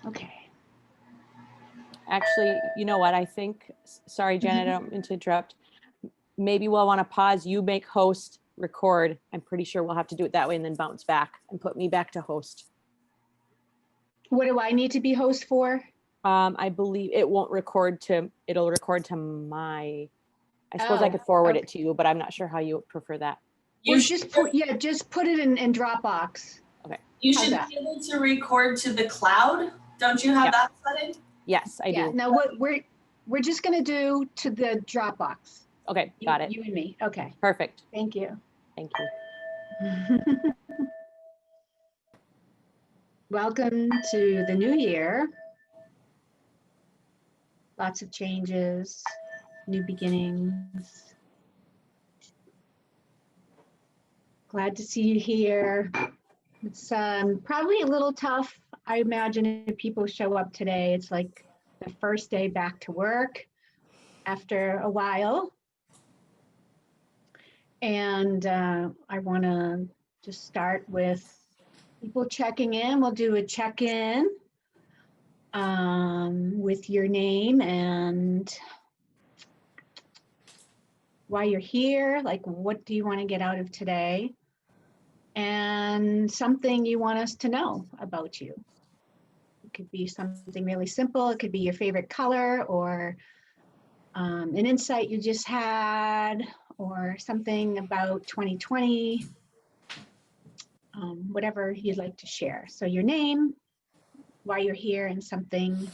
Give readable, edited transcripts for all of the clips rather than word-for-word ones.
Okay. Actually, you know what? I think, sorry, Janet, I don't mean to interrupt. Maybe we'll want to pause. You make host, record. I'm pretty sure we'll have to do it that way and then bounce back and put me back to host. What do I need to be host for? I believe it won't record to, it'll record to my, I suppose I Oh, could forward okay. it to you, but I'm not sure how you prefer that. Well, just put it in Dropbox. Okay. You How's should that? be able to record to the cloud. Don't you have Yep. that setting? Yes, I do. No, we're just gonna do to the Dropbox. Okay, got it. You and me. Okay. Perfect. Thank you. Thank you. Welcome to the new year. Lots of changes, new beginnings. Glad to see you here. It's probably a little tough, I imagine, if people show up today. It's like the first day back to work after a while. And I want to just start with people checking in. We'll do a check-in with your name and why you're here, like what do you want to get out of today, and something you want us to know about you. It could be something really simple. It could be your favorite color, or an insight you just had, or something about 2020, whatever you'd like to share. So your name, why you're here, and something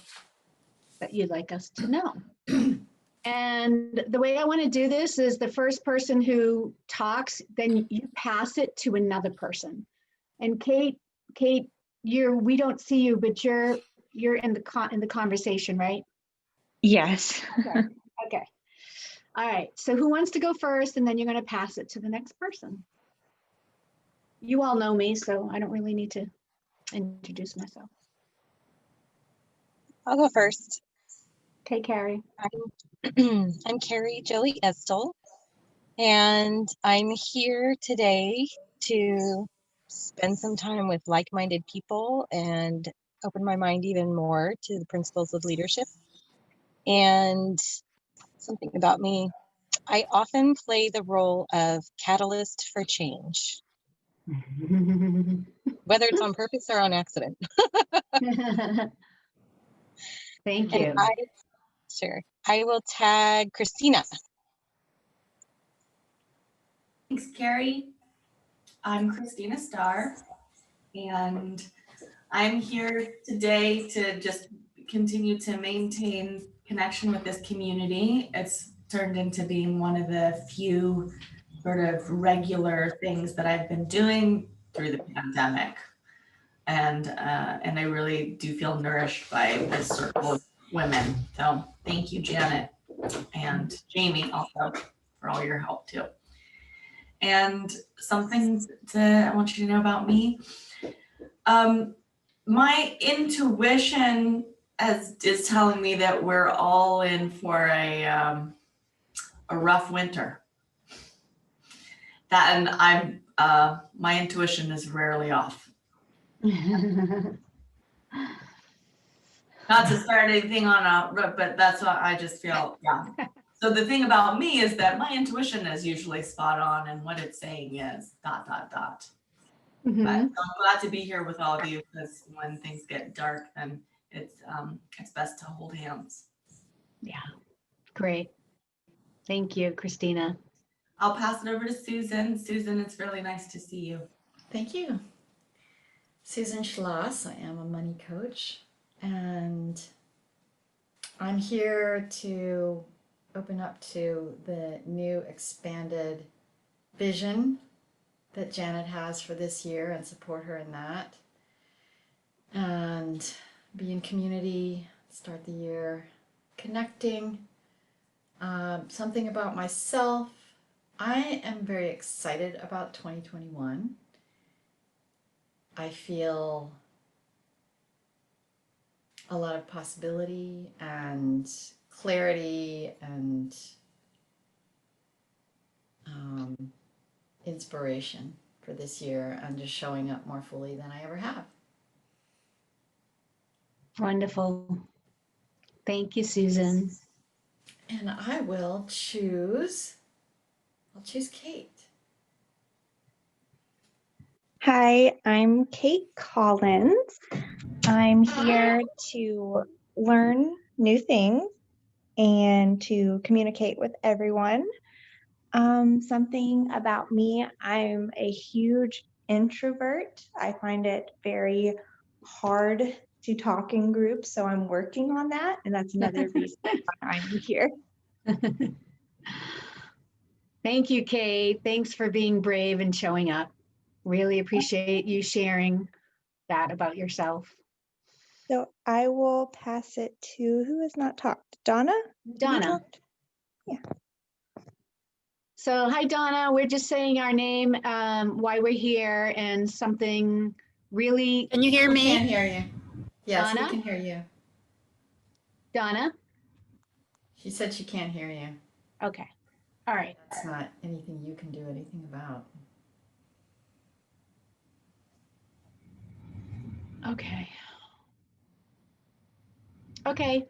that you'd like us to know. And the way I want to do this is the first person who talks, then you pass it to another person. And Kate, we don't see you, but you're in the conversation, right? Yes. Okay. All right. So who wants to go first? And then you're going to pass it to the next person. You all know me, so I don't really need to introduce myself. I'll go first. Okay, Carrie. I'm Carrie Joey Estel, and I'm here today to spend some time with like-minded people and open my mind even more to the principles of leadership. And something about me, I often play the role of catalyst for change, whether it's on purpose or on accident. Thank you. Sure. I will tag Christina. Thanks, Carrie. I'm Christina Starr, and I'm here today to just continue to maintain connection with this community. It's turned into being one of the few sort of regular things that I've been doing through the pandemic. And I really do feel nourished by this circle of women. So thank you, Janet, and Jamie also for all your help too. And something I want you to know about me. My intuition is telling me that we're all in for a rough winter. That, and my intuition is rarely off. Not to start anything on but that's what I just feel. Yeah. So the thing about me is that my intuition is usually spot on, and what it's saying is ... Mm-hmm. But I'm glad to be here with all of you, because when things get dark, then it's best to hold hands. Yeah, great. Thank you, Christina. I'll pass it over to Susan. Susan, it's really nice to see you. Thank you. Susan Schloss, I am a money coach, and I'm here to open up to the new expanded vision that Janet has for this year and support her in that, and be in community, start the year connecting. Something about myself, I am very excited about 2021. I feel a lot of possibility and clarity and inspiration for this year, and just showing up more fully than I ever have. Wonderful. Thank you, Susan. And I'll choose Kate. Hi, I'm Kate Collins. I'm here to learn new things and to communicate with everyone. Something about me, I'm a huge introvert. I find it very hard to talk in groups, so I'm working on that, and that's another reason why I'm here. Thank you, Kate. Thanks for being brave and showing up. Really appreciate you sharing that about yourself. So I will pass it to who has not talked. Donna? Have you Donna. talked? So hi, Donna. We're just saying our name, why we're here, and something really. Can you hear We me? can't hear you. Yes, Donna? we can hear you. Donna? She said she can't hear you. Okay. All right. That's not anything you can do anything about. Okay. Okay.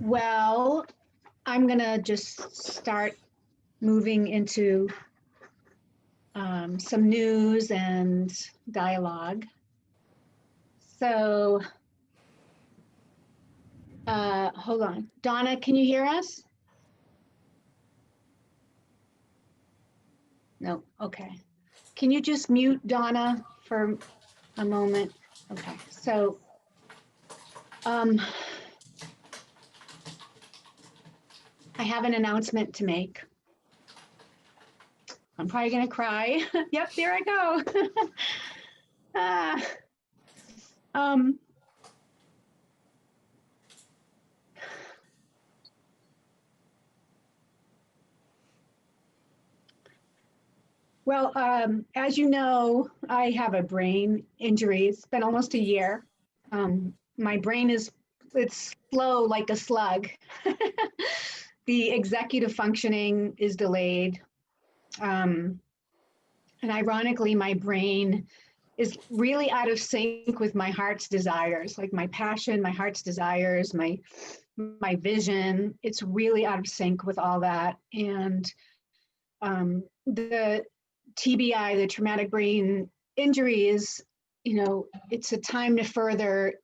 Well, I'm gonna just start moving into some news and dialogue. So, hold on. Donna, can you hear us? No, okay. Can you just mute Donna for a moment? Okay, so I have an announcement to make. I'm probably gonna cry. Yep, there I go. Ah, well, as you know, I have a brain injury. It's been almost a year. My brain it's slow like a slug. The executive functioning is delayed. And ironically, my brain is really out of sync with my heart's desires, like my passion, my heart's desires, my vision. It's really out of sync with all that. And the TBI, the traumatic brain injury, is, it's a time to further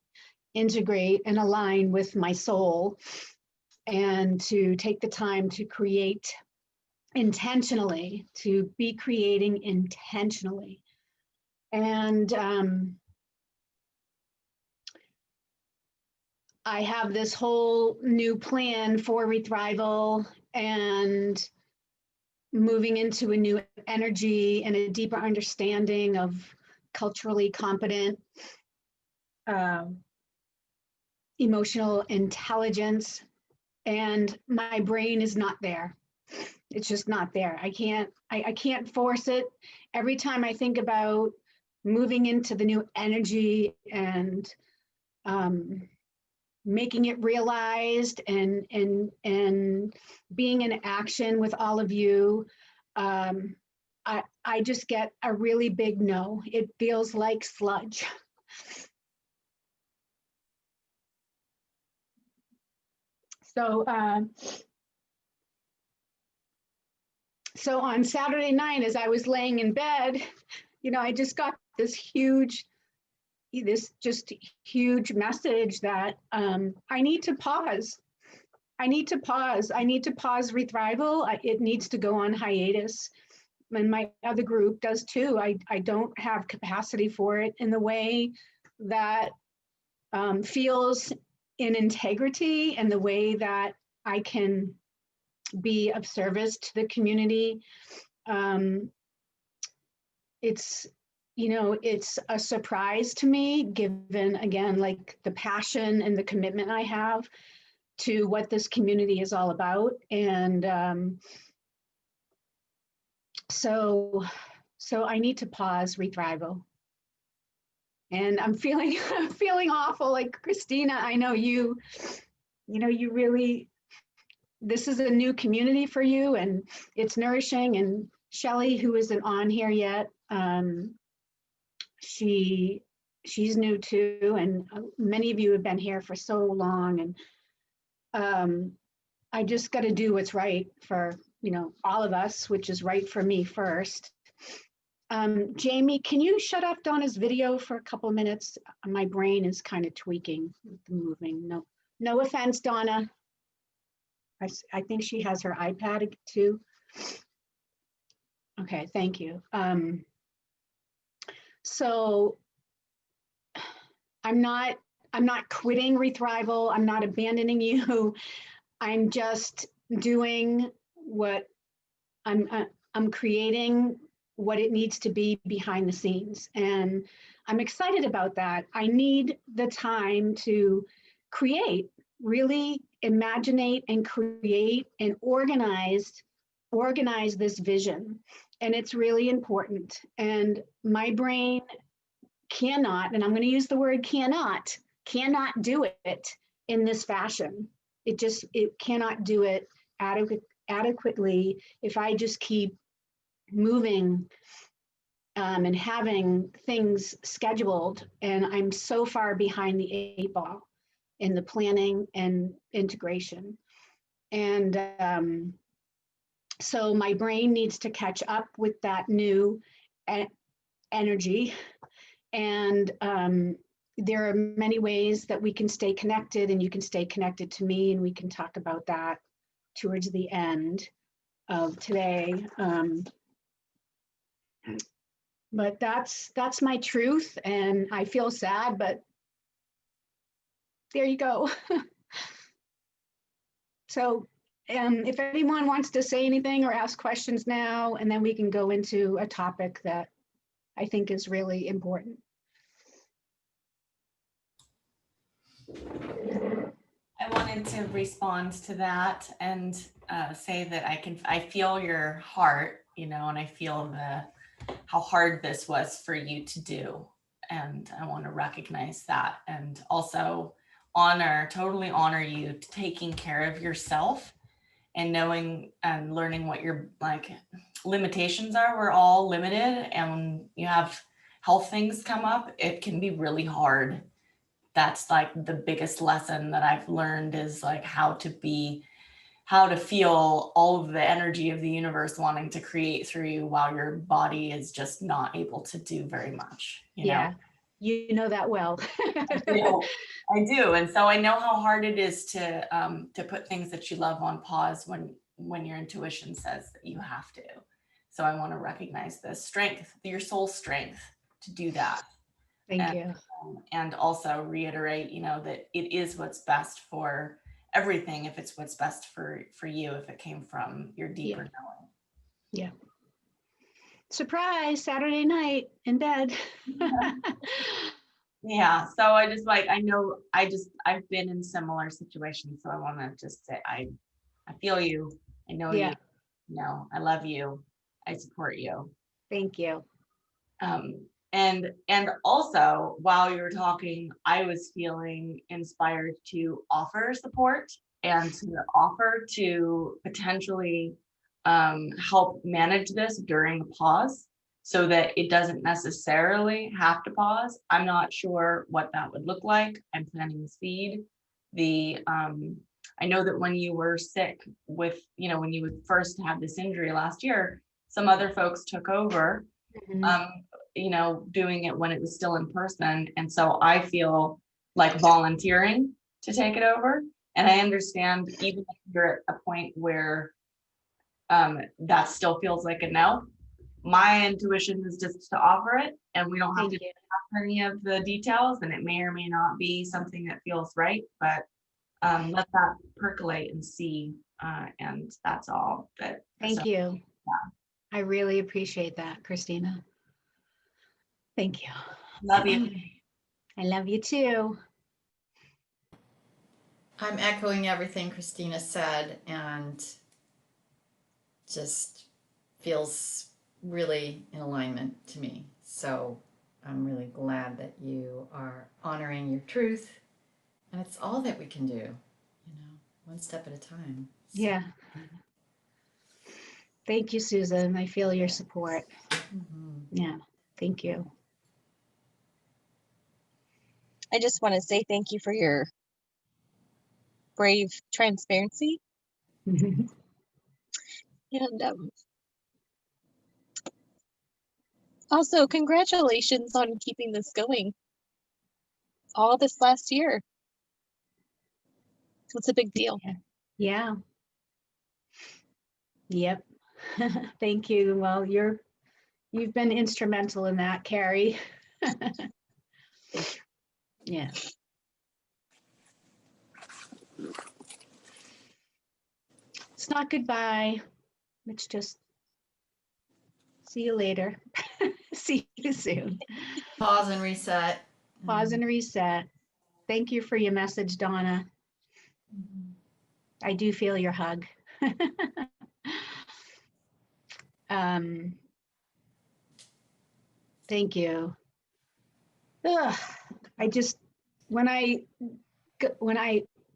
integrate and align with my soul and to take the time to create intentionally, to be creating intentionally. And I have this whole new plan for ReThrival and moving into a new energy and a deeper understanding of culturally competent emotional intelligence. And my brain is not there. It's just not there. I can't force it. Every time I think about moving into the new energy and making it realized and being in action with all of you, I just get a really big no. It feels like sludge. So so on Saturday night, as I was laying in bed, I just got this just huge message that I need to pause. I need to pause. I need to pause ReThrival. It needs to go on hiatus. And my other group does too. I don't have capacity for it in the way that feels in integrity and the way that I can be of service to the community. It's a surprise to me, given, again, like the passion and the commitment I have to what this community is all about. And so I need to pause ReThrival. And I'm feeling awful, like Christina. I know you really, this is a new community for you, and it's nourishing. And Shelley, who isn't on here yet, she's new too, and many of you have been here for so long, and I just got to do what's right for, all of us, which is right for me first. Jamie, can you shut off Donna's video for a couple minutes? My brain is kind of tweaking with the moving. No offense, Donna. I think she has her iPad too. Okay, thank you. So I'm not quitting ReThrival. I'm not abandoning you. I'm just doing what I'm creating what it needs to be behind the scenes. And I'm excited about that. I need the time to create, really imaginate and create and organize this vision. And it's really important. And my brain cannot, and I'm going to use the word cannot do it in this fashion. It cannot do it adequately if I just keep moving and having things scheduled, and I'm so far behind the 8 ball in the planning and integration. And so my brain needs to catch up with that new energy. And there are many ways that we can stay connected, and you can stay connected to me, and we can talk about that towards the end of today. But that's my truth, and I feel sad, but there you go. So if anyone wants to say anything or ask questions now, and then we can go into a topic that I think is really important. I wanted to respond to that and say that I feel your heart, and I feel how hard this was for you to do. And I want to recognize that, and also totally honor you taking care of yourself and knowing and learning what your limitations are. We're all limited, and when you have health things come up, it can be really hard. That's the biggest lesson that I've learned is how to feel all of the energy of the universe wanting to create through you while your body is just not able to do very much. Yeah, you know that well. I do. And so I know how hard it is to put things that you love on pause when your intuition says that you have to. So I want to recognize the strength, your soul strength to do that. Thank you. And also reiterate, that it is what's best for everything. If it's what's best for you, if it came from your deeper knowing. Yeah. Surprise, Saturday night in bed. Yeah. So I just I know I've been in similar situations. So I want to just say, I feel you. I know you. I love you. I support you. Thank you. And also while you were talking, I was feeling inspired to offer support and to offer to potentially help manage this during a pause so that it doesn't necessarily have to pause. I'm not sure what that would look like. I'm planting the seed. I know that when you were sick with, when you would first have this injury last year, some other folks took over. Doing it when it was still in person. And so I feel like volunteering to take it over. And I understand even if you're at a point where that still feels like a no, my intuition is just to offer it, and we don't have to have any of the details, and it may or may not be something that feels right, but let that percolate and see. And that's all. Thank you. Yeah. I really appreciate that, Christina. Thank you. Love you. I love you too. I'm echoing everything Christina said, and just feels really in alignment to me. So I'm really glad that you are honoring your truth, and it's all that we can do, one step at a time. So. Yeah. Thank you, Susan. I feel your support. Mm-hmm. Yeah. Thank you. I just want to say thank you for your brave transparency. And also, congratulations on keeping this going all this last year. It's a big deal. Yeah. Yep. Thank you. Well, you've been instrumental in that, Carrie. Yeah. It's not goodbye. It's just see you later. See you soon. Pause and reset. Pause and reset. Thank you for your message, Donna. Mhm. I do feel your hug. Thank you. Ugh, I just, when I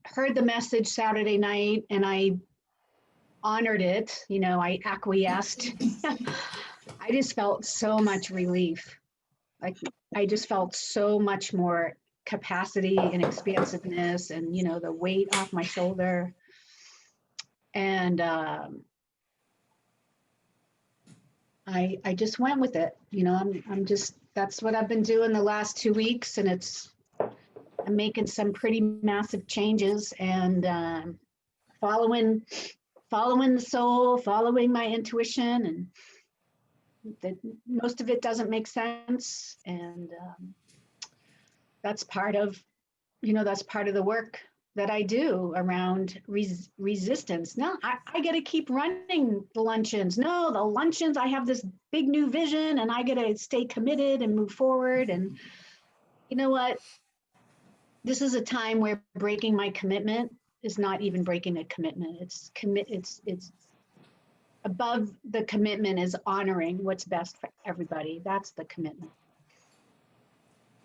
heard the message Saturday night and I honored it, I acquiesced. I just felt so much relief. Like I just felt so much more capacity and expansiveness and, the weight off my shoulder. And I just went with it. I'm just, that's what I've been doing the last 2 weeks, and I'm making some pretty massive changes and following the soul, following my intuition, and most of it doesn't make sense. And that's part of the work that I do around resistance. No, I got to keep running the luncheons. No, the luncheons, I have this big new vision and I got to stay committed and move forward. And you know what? This is a time where breaking my commitment is not even breaking a commitment. It's above the commitment is honoring what's best for everybody. That's the commitment.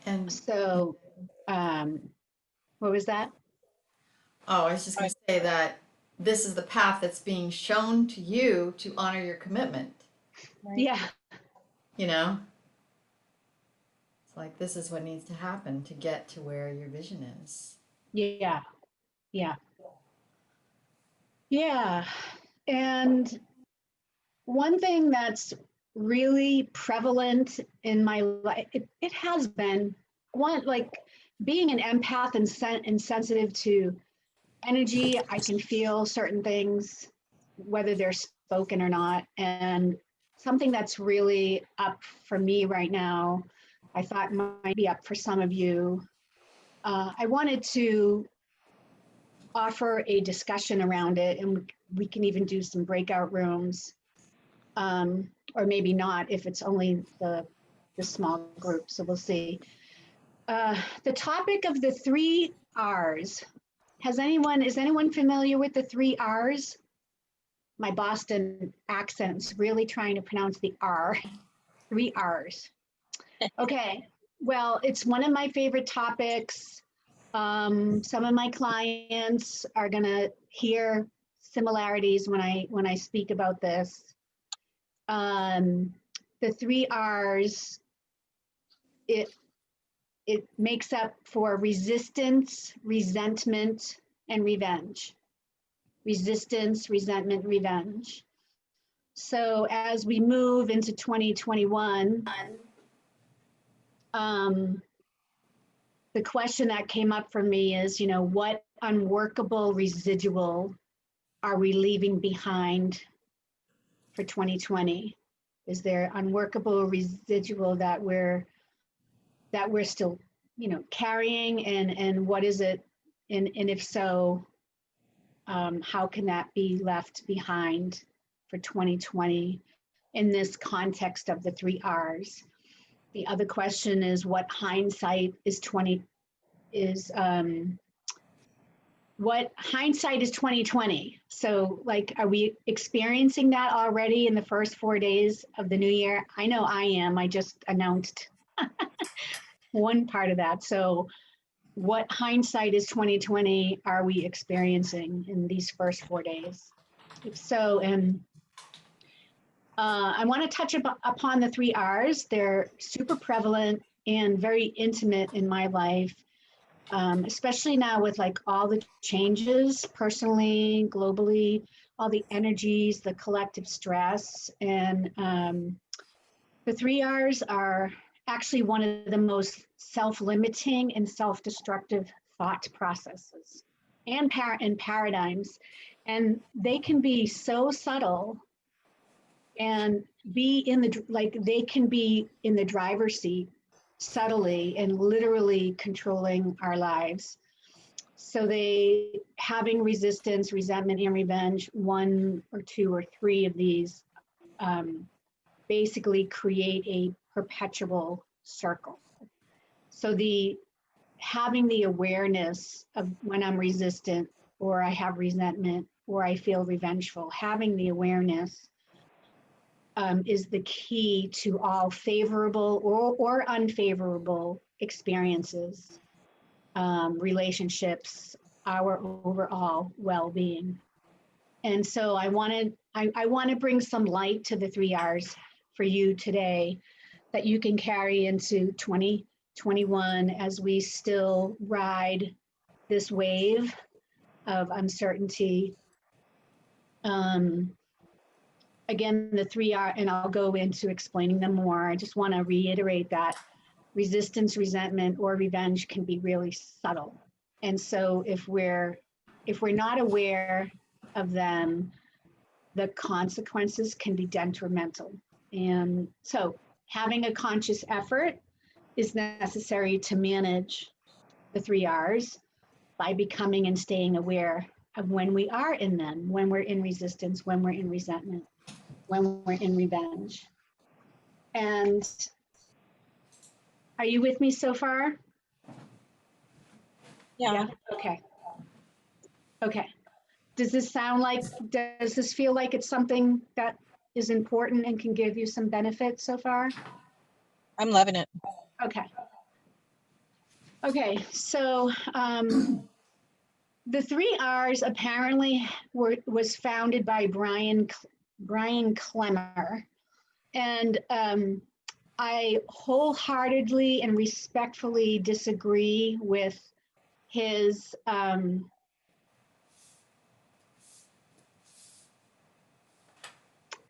And So, what was that? oh, I was just going to say that this is the path that's being shown to you to honor your commitment. Right? Yeah. It's like this is what needs to happen to get to where your vision is. Yeah. Yeah. Yeah. And one thing that's really prevalent in my life, it has been like being an empath and sensitive to energy. I can feel certain things, whether they're spoken or not. And something that's really up for me right now, I thought might be up for some of you. I wanted to offer a discussion around it, and we can even do some breakout rooms, or maybe not if it's only the small group. So we'll see. The topic of the 3 R's. Is anyone familiar with the 3 R's? My Boston accent's really trying to pronounce the R. 3 R's. Okay. Well, it's one of my favorite topics. Some of my clients are going to hear similarities when I speak about this. The 3 R's, it makes up for resistance, resentment, and revenge. Resistance, resentment, revenge. So as we move into 2021, the question that came up for me is, what unworkable residual are we leaving behind for 2020? Is there unworkable residual that we're still, carrying, and what is it? And if so, how can that be left behind for 2020 in this context of the 3 R's? The other question is what hindsight is 2020? So like, are we experiencing that already in the first 4 days of the new year? I know I am. I just announced one part of that. So what hindsight is 2020 are we experiencing in these first 4 days? If so, and I want to touch upon the 3 R's. They're super prevalent and very intimate in my life. especially now with like all the changes personally, globally, all the energies, the collective stress. And the 3 Rs are actually one of the most self-limiting and self-destructive thought processes and paradigms. And they can be so subtle and be in the, like they can be in the driver's seat subtly and literally controlling our lives. So they, having resistance, resentment, and revenge, 1 or 2 or 3 of these basically create a perpetual circle. So the having the awareness of when I'm resistant or I have resentment or I feel revengeful, having the awareness is the key to all favorable or unfavorable experiences, relationships, our overall well-being. And so I want to bring some light to the 3 Rs for you today that you can carry into 2021 as we still ride this wave of uncertainty. Again, the 3 R, and I'll go into explaining them more. I just want to reiterate that resistance, resentment, or revenge can be really subtle. And so if we're not aware of them, the consequences can be detrimental. And so having a conscious effort is necessary to manage the 3 Rs by becoming and staying aware of when we are in them, when we're in resistance, when we're in resentment, when we're in revenge. And are you with me so far? Yeah. Okay. Okay. Does this feel like it's something that is important and can give you some benefits so far? I'm loving it. Okay. Okay, so the 3 Rs apparently was founded by Brian Clemmer. And I wholeheartedly and respectfully disagree with his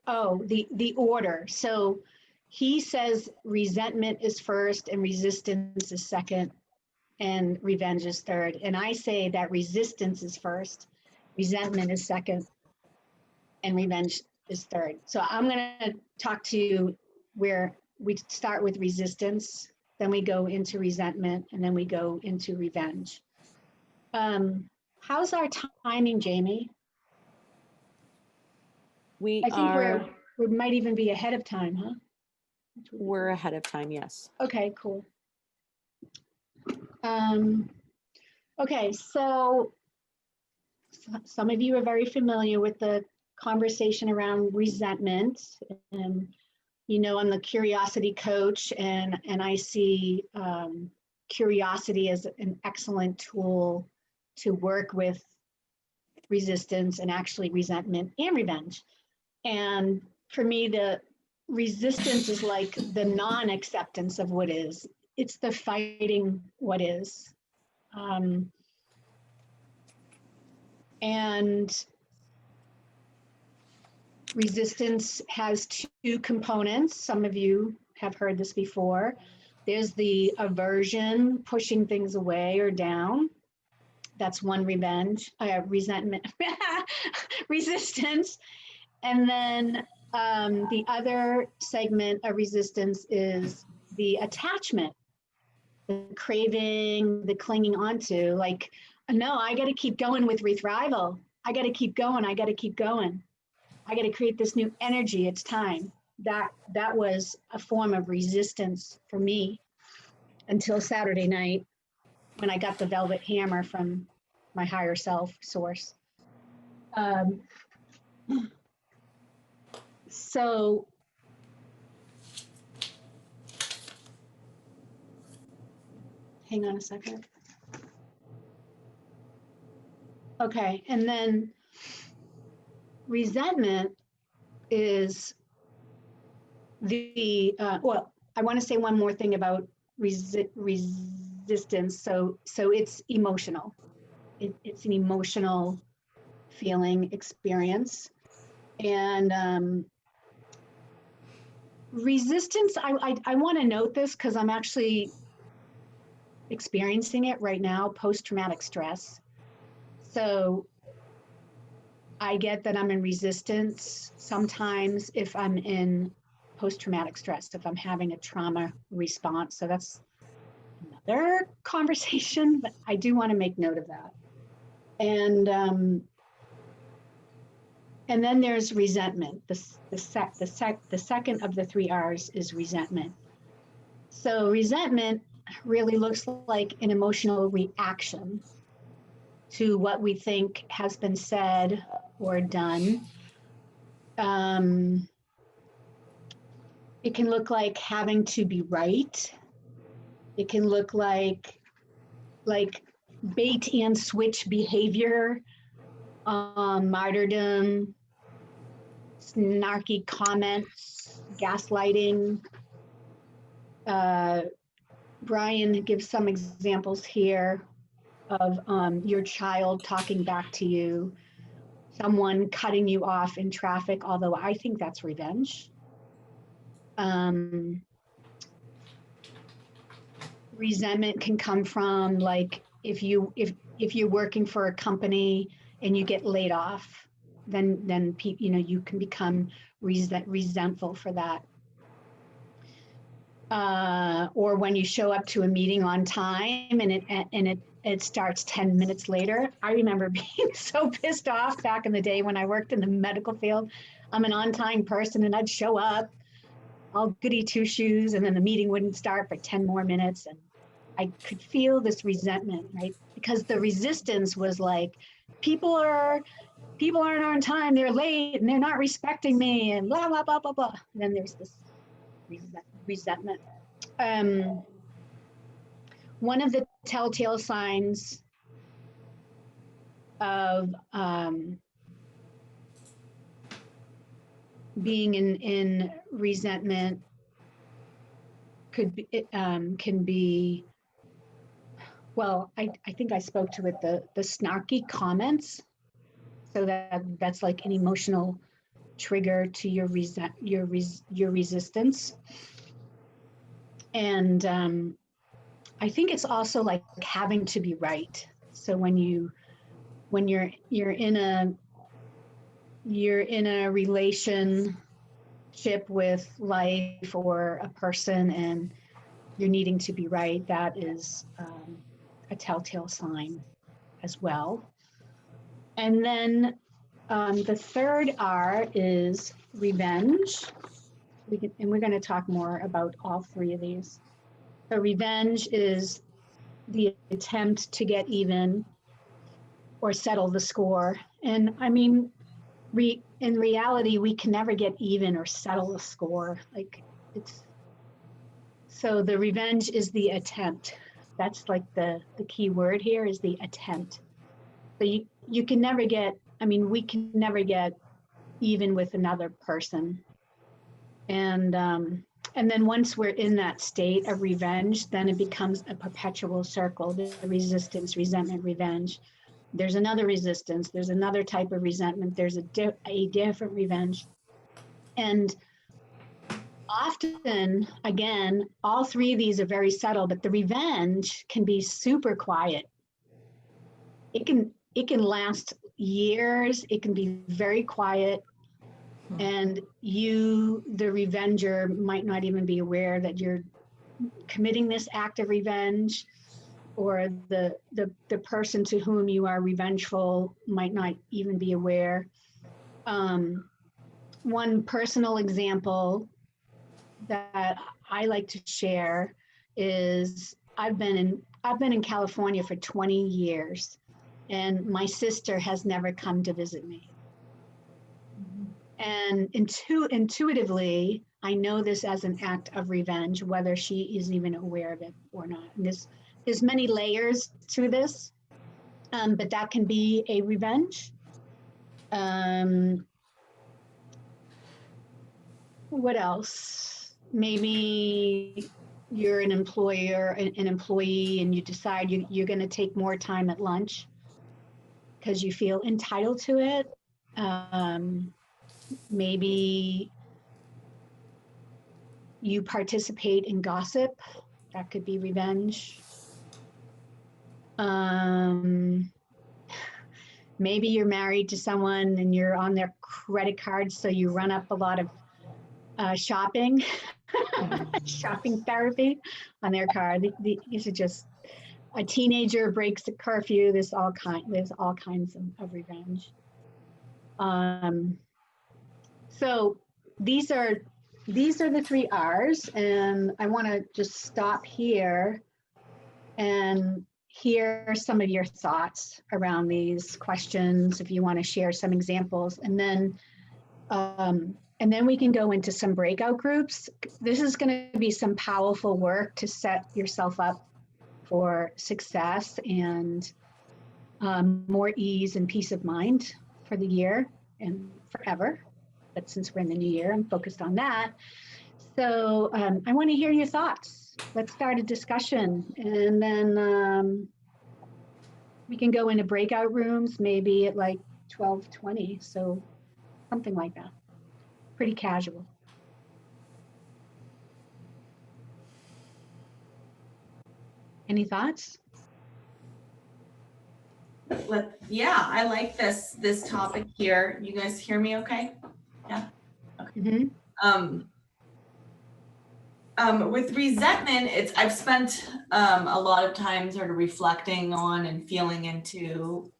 the order. So he says resentment is first and resistance is second and revenge is third. And I say that resistance is first, resentment is second, and revenge is third. So I'm gonna talk to you where we start with resistance, then we go into resentment, and then we go into revenge. How's our timing, Jamie? We I think are, we might even be ahead of time, huh? we're ahead of time, yes. Okay, cool. Okay, so some of you are very familiar with the conversation around resentment. And you know, I'm the curiosity coach, and I see curiosity as an excellent tool to work with resistance and actually resentment and revenge. And for me, the resistance is like the non-acceptance of what is. It's the fighting what is. And resistance has 2 components. Some of you have heard this before. There's the aversion, pushing things away or down. That's one resentment, resistance. And then the other segment of resistance is the attachment, the craving, the clinging onto, like, no, I got to keep going with ReThrival. I got to keep going. I got to keep going. I got to create this new energy. It's time. That was a form of resistance for me until Saturday night when I got the velvet hammer from my higher self source. So hang on a second. Okay, and then resentment is the, well, I want to say one more thing about resistance resistance. So it's emotional. It's an emotional feeling experience. And resistance, I want to note this because I'm actually experiencing it right now, post-traumatic stress. So I get that I'm in resistance sometimes if I'm in post-traumatic stress, if I'm having a trauma response. So that's another conversation, but I do want to make note of that. And then there's resentment. The second of the 3 R's is resentment. So resentment really looks like an emotional reaction to what we think has been said or done. It can look like having to be right. It can look like bait and switch behavior, martyrdom, snarky comments, gaslighting. Brian gives some examples here of your child talking back to you, someone cutting you off in traffic, although I think that's revenge. Resentment can come from like if you're working for a company and you get laid off, then you can become resentful for that. Or when you show up to a meeting on time and it starts 10 minutes later. I remember being so pissed off back in the day when I worked in the medical field. I'm an on-time person and I'd show up all goody two-shoes and then the meeting wouldn't start for 10 more minutes. And I could feel this resentment, right? Because the resistance was like, people aren't on time, they're late and they're not respecting me and blah, blah, blah, blah, blah. And then there's this resentment. One of the telltale signs of being in resentment can be, well, I think I spoke to it, the snarky comments. So that's like an emotional trigger to your resistance. And I think it's also like having to be right. So when you're in a relationship with life or a person and you're needing to be right, that is a telltale sign as well. And then the third R is revenge. And we're going to talk more about all 3 of these. So revenge is the attempt to get even or settle the score. And I mean, in reality, we can never get even or settle a score. So the revenge is the attempt. That's like the key word here is the attempt. So you can never get, we can never get even with another person. And then once we're in that state of revenge, then it becomes a perpetual circle, the resistance, resentment, revenge. There's another resistance, there's another type of resentment, there's a different revenge. And often, again, all 3 of these are very subtle, but the revenge can be super quiet. It can last years, it can be very quiet. And the revenger, might not even be aware that you're committing this act of revenge, or the person to whom you are revengeful might not even be aware. One personal example that I like to share is I've been in California for 20 years, and my sister has never come to visit me. And intuitively, I know this as an act of revenge, whether she is even aware of it or not. And there's many layers to this, but that can be a revenge. What else? Maybe you're an employer, an employee, and you decide you're going to take more time at lunch because you feel entitled to it. Maybe you participate in gossip. That could be revenge. Maybe you're married to someone and you're on their credit card, so you run up a lot of shopping, shopping therapy on their card. These are just, a teenager breaks the curfew. There's all kinds of revenge. So these are the 3 R's, and I want to just stop here and hear some of your thoughts around these questions, if you want to share some examples, and then we can go into some breakout groups. This is going to be some powerful work to set yourself up for success and more ease and peace of mind for the year and forever. But since we're in the new year, I'm focused on that. So I want to hear your thoughts. Let's start a discussion, and then we can go into breakout rooms, maybe at like 12:20. So something like that. Pretty casual. Any thoughts? Yeah, I like this topic here. You guys hear me okay? Yeah. Okay. Mm-hmm. With resentment, I've spent a lot of time sort of reflecting on and feeling into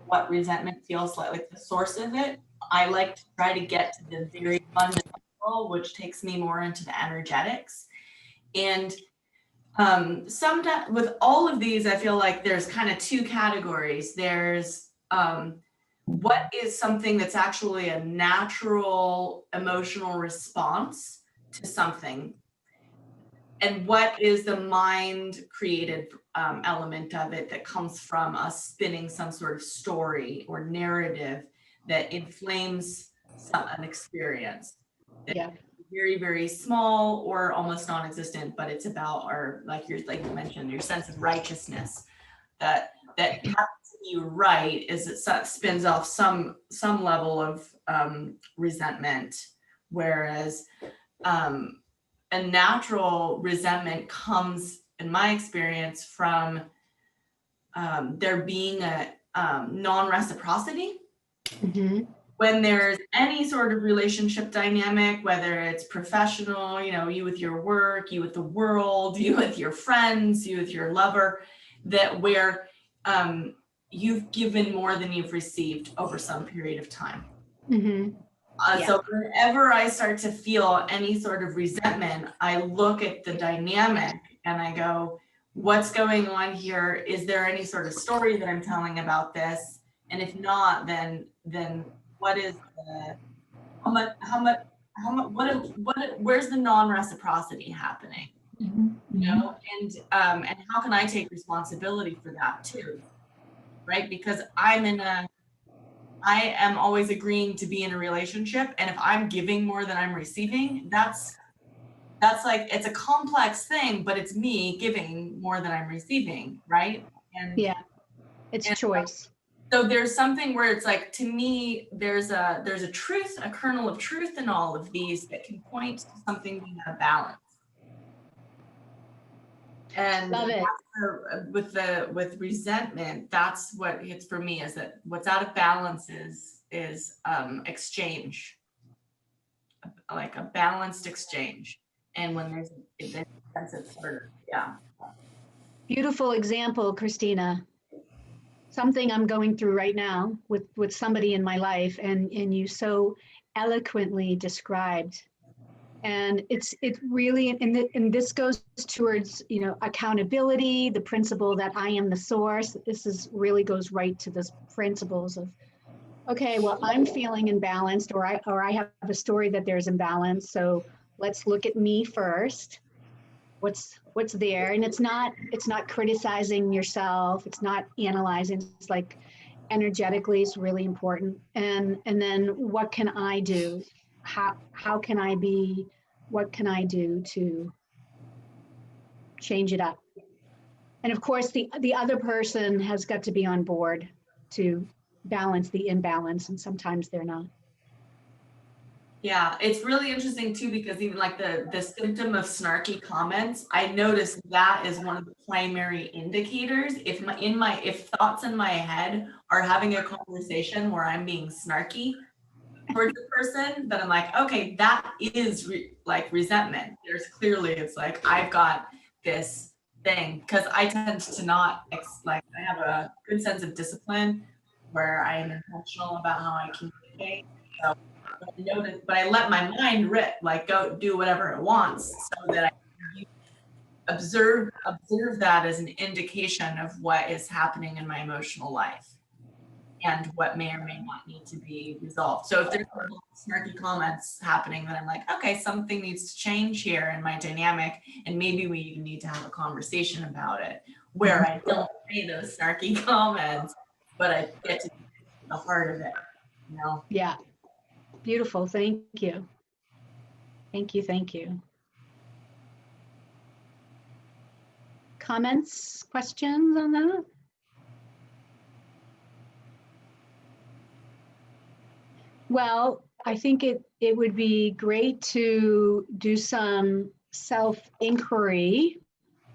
what resentment feels like the source of it. I like to try to get to the very fundamental, which takes me more into the energetics. And sometimes with all of these, I feel like there's kind of 2 categories. There's what is something that's actually a natural emotional response to something, and what is the mind created element of it that comes from us spinning some sort of story or narrative that inflames an experience. Yeah. Very, very small or almost non-existent, but it's about our, like you mentioned, your sense of righteousness that happens to be right, is it spins off some level of resentment, whereas a natural resentment comes, in my experience, from there being a non-reciprocity. Mm-hmm. When there's any sort of relationship dynamic, whether it's professional, you with your work, you with the world, you with your friends, you with your lover, that where you've given more than you've received over some period of time. Mm-hmm. Yeah. So whenever I start to feel any sort of resentment, I look at the dynamic and I go, what's going on here? Is there any sort of story that I'm telling about this? And if not, then what is where's the non-reciprocity happening? Mm-hmm. And how can I take responsibility for that too? Right? Because I am always agreeing to be in a relationship, and if I'm giving more than I'm receiving, that's like, it's a complex thing, but it's me giving more than I'm receiving, right? And yeah, it's choice. So there's something where it's like, to me, there's a truth, a kernel of truth in all of these that can point to something being out of balance. And love it. With resentment, that's what hits for me, is that what's out of balance is exchange, like a balanced exchange. And when there's a sense of sort of, yeah. Beautiful example, Christina. Something I'm going through right now with somebody in my life, and you so eloquently described. And it's really, and this goes towards, accountability, the principle that I am the source. This really goes right to this principles of, okay, well, I'm feeling imbalanced, or I have a story that there's imbalance. So let's look at me first. What's there? And it's not criticizing yourself. It's not analyzing. It's like energetically is really important. And then what can I do? How can I be? What can I do to change it up. And of course, the other person has got to be on board to balance the imbalance, and sometimes they're not. Yeah, it's really interesting too, because even like the symptom of snarky comments, I noticed that is one of the primary indicators. If thoughts in my head are having a conversation where I'm being snarky towards the person, then I'm like, okay, that is like resentment. There's clearly, it's like, I've got this thing, because I tend to not, like, I have a good sense of discipline where I am intentional about how I communicate. So I notice, but I let my mind rip, like go do whatever it wants, so that I observe that as an indication of what is happening in my emotional life and what may or may not need to be resolved. So if there's snarky comments happening, then I'm like, okay, something needs to change here in my dynamic, and maybe we even need to have a conversation about it, where I don't say those snarky comments, but I get to the heart of it, you know? Yeah, beautiful. Thank you. Thank you. Thank you. Comments, questions on that? Well, I think it would be great to do some self-inquiry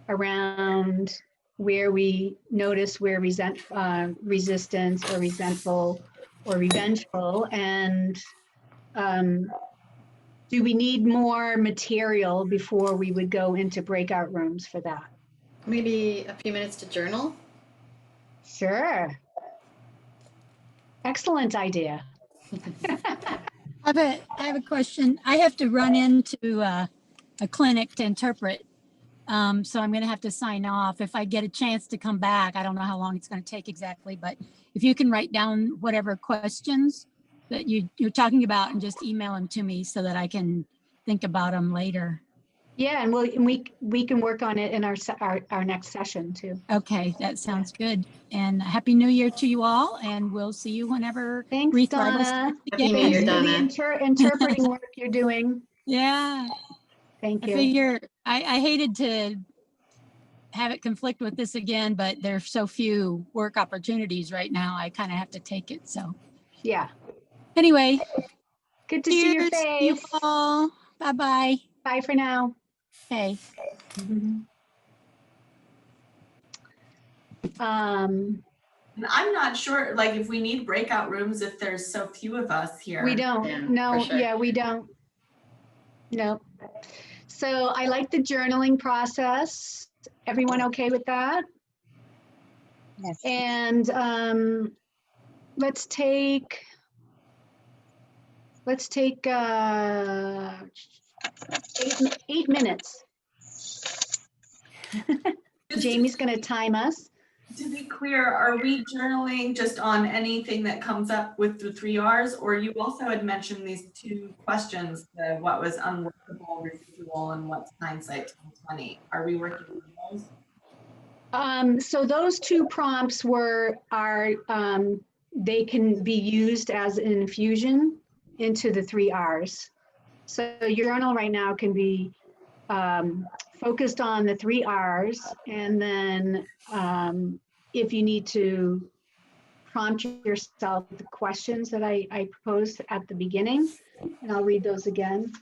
around where we notice we're resistance or resentful or revengeful, and do we need more material before we would go into breakout rooms for that? Maybe a few minutes to journal. Sure. Excellent idea. I have a question. I have to run into a clinic to interpret. So I'm going to have to sign off. If I get a chance to come back, I don't know how long it's going to take exactly, but if you can write down whatever questions that you're talking about and just email them to me so that I can think about them later. Yeah, and we can work on it in our next session too. Okay, that sounds good. And Happy New Year to you all, and we'll see you whenever Thanks, ReThrival Donna. starts Happy again. New Year, Thanks for Donna. the interpreting work you're doing. Yeah, Thank I you. figure I hated to have it conflict with this again, but there's so few work opportunities right now. I kind of have to take it. So Yeah, anyway, good to see your cheers, you face. all. Bye-bye. Bye for now. Okay. Um, And I'm not sure, like, if we need breakout rooms, if there's so few of us here. we don't. Yeah, No, for sure. yeah, we don't. No. So I like the journaling process. Everyone okay with that? Yes. And let's take 8 minutes. Jamie's going to time us. To be clear, are we journaling just on anything that comes up with the 3 R's, or you also had mentioned these 2 questions, what was unworkable, residual, and what's hindsight 2020? Are we working on those? So those 2 prompts they can be used as an infusion into the 3 R's. So your journal right now can be focused on the 3 R's, and then if you need to prompt yourself with the questions that I proposed at the beginning, and I'll read those again.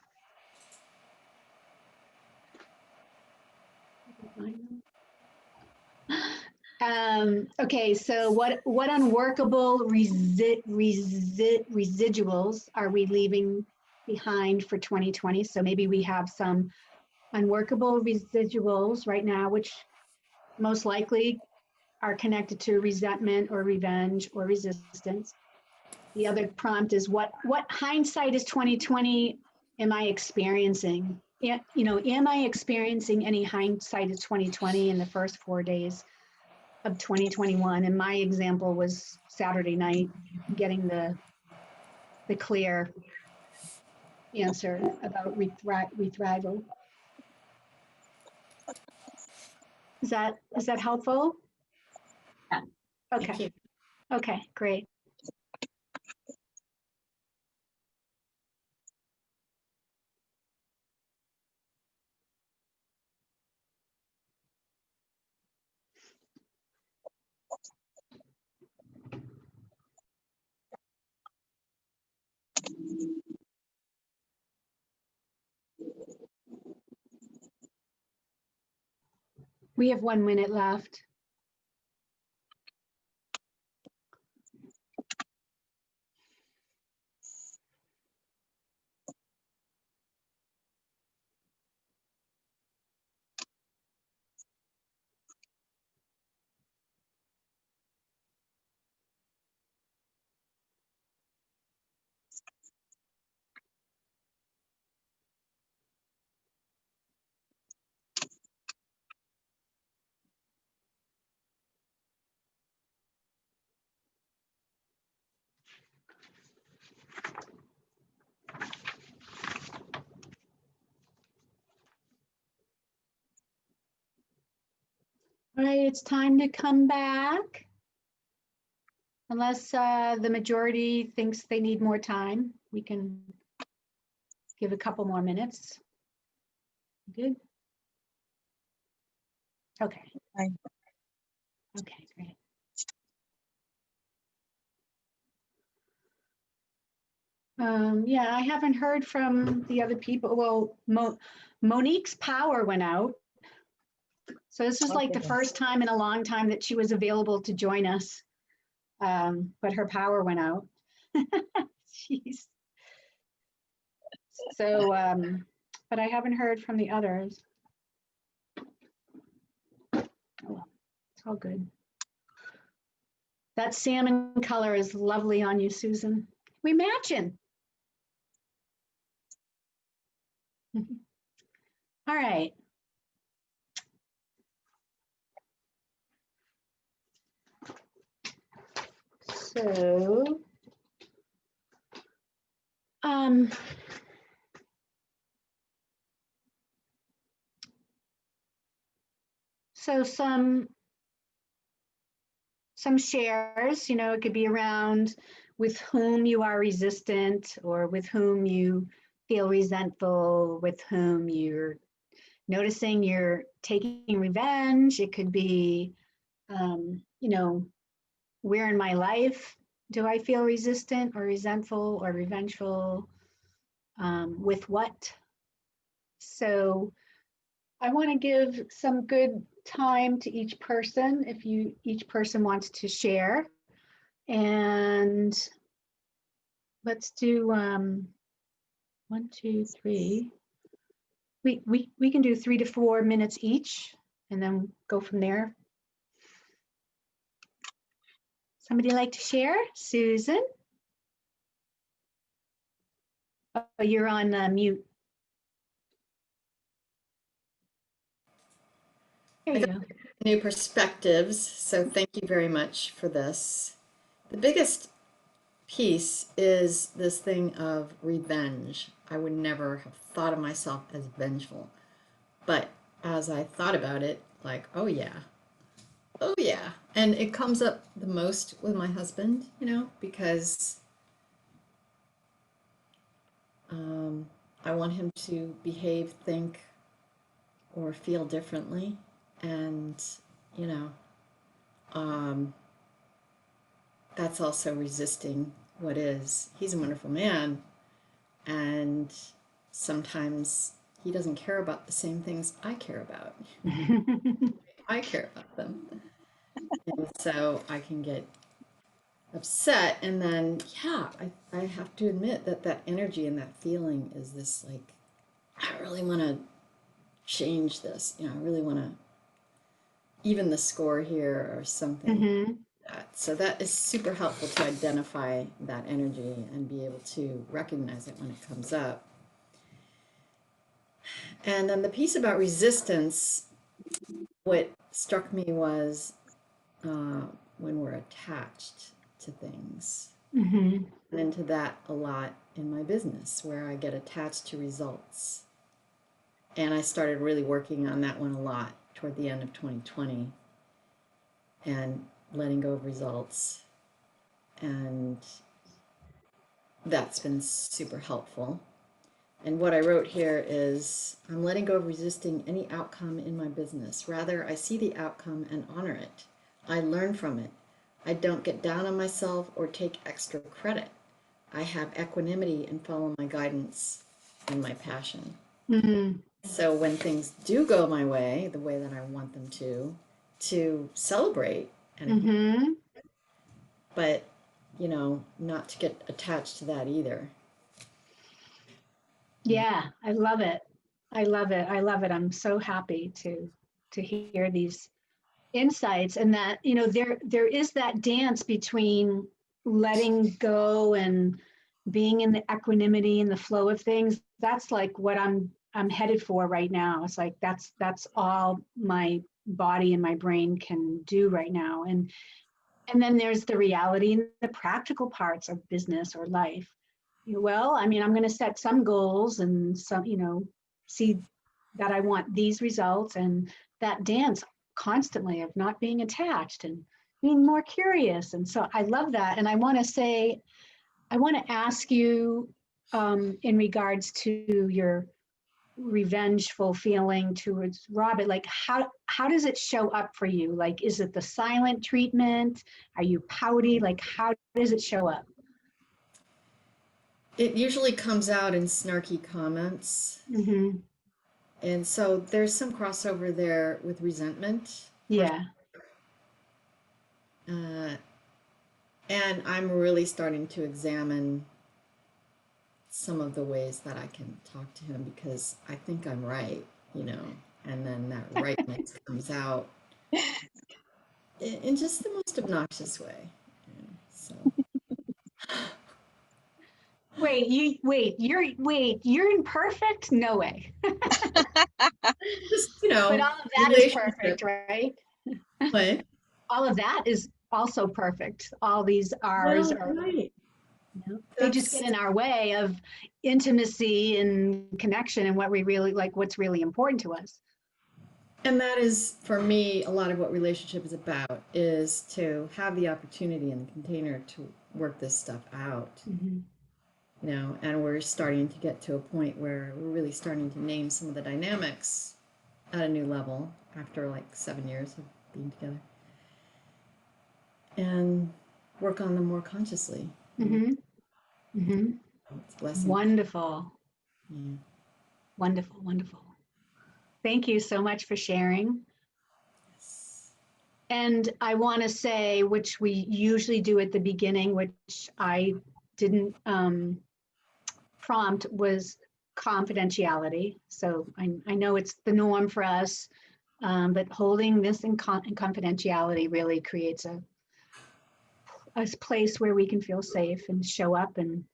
Okay, so what unworkable residuals are we leaving behind for 2020? So maybe we have some unworkable residuals right now, which most likely are connected to resentment or revenge or resistance. The other prompt is what hindsight is 2020 am I experiencing? Am I experiencing any hindsight is 2020 in the first 4 days of 2021? And my example was Saturday night, getting the clear answer about ReThrival. Is that helpful? Yeah. Okay. Thank you. Okay, great. We have 1 minute left. All right, it's time to come back. Unless the majority thinks they need more time, we can give a couple more minutes. Good? Okay. Fine. Okay, great. Yeah, I haven't heard from the other people. Well, Monique's power went out. So this is like the Okay. first time in a long time that she was available to join us. But her power went out. Jeez. So, but I haven't heard from the others. Oh, well, it's all good. That salmon color is lovely on you, Susan. We matching. All right. So, so some shares, you know, it could be around with whom you are resistant or with whom you feel resentful, with whom you're noticing you're taking revenge. It could be, you know, where in my life do I feel resistant or resentful or revengeful? With what? So I want to give some good time to each person if each person wants to share. And let's do 1, 2, 3. We can do 3 to 4 minutes each and then go from there. Somebody like to share? Susan? Oh, you're on mute. There you go. New perspectives. So thank you very much for this. The biggest piece is this thing of revenge. I would never have thought of myself as vengeful. But as I thought about it, like, oh yeah. And it comes up the most with my husband, you know, because I want him to behave, think, or feel differently. And, you know, that's also resisting what is. He's a wonderful man, and sometimes he doesn't care about the same things I care about. I care about them. And so I can get upset, and then, yeah, I have to admit that that energy and that feeling is this, like, I really want to change this. You know, I really want to even the score here or something. Mm-hmm. So that is super helpful to identify that energy and be able to recognize it when it comes up. And then the piece about resistance, what struck me was when we're attached to things. Mm-hmm. And into that a lot in my business, where I get attached to results. And I started really working on that one a lot toward the end of 2020 and letting go of results. And that's been super helpful. And what I wrote here is, I'm letting go of resisting any outcome in my business. Rather, I see the outcome and honor it. I learn from it. I don't get down on myself or take extra credit. I have equanimity and follow my guidance and my passion. Mm-hmm. So when things do go my way, the way that I want them to celebrate and Mm-hmm. but not to get attached to that either. Yeah, I love it. I love it. I love it. I'm so happy to hear these insights, and that, there is that dance between letting go and being in the equanimity and the flow of things. That's like what I'm headed for right now. It's like that's all my body and my brain can do right now. And then there's the reality and the practical parts of business or life. Well, I mean, I'm going to set some goals and some, see that I want these results, and that dance constantly of not being attached and being more curious. And so I love that. And I want to ask you, in regards to your revengeful feeling towards Robert, like how does it show up for you? Like, is it the silent treatment? Are you pouty? Like, how does it show up? It usually comes out in snarky comments. Mm-hmm. And so there's some crossover there with resentment. Yeah. And I'm really starting to examine some of the ways that I can talk to him, because I think I'm right, and then that rightness comes out in just the most obnoxious way. So You're imperfect? No way. just, But all of that is perfect, relationship. right? What? All of that is also perfect. All these R's Well, are, right. they just get in our way of intimacy and connection and what we really like, what's really important to us. And that is, for me, a lot of what relationship is about, is to have the opportunity in the container to work this stuff out. Mm-hmm. And we're starting to get to a point where we're really starting to name some of the dynamics at a new level after like 7 years of being together, and work on them more consciously. Mm-hmm. Mm-hmm. It's a blessing. Wonderful. Yeah. Wonderful. Wonderful. Thank you so much for sharing. And I want to say, which we usually do at the beginning, which I didn't prompt, was confidentiality. So I know it's the norm for us, but holding this in confidentiality really creates a place where we can feel safe and show up. And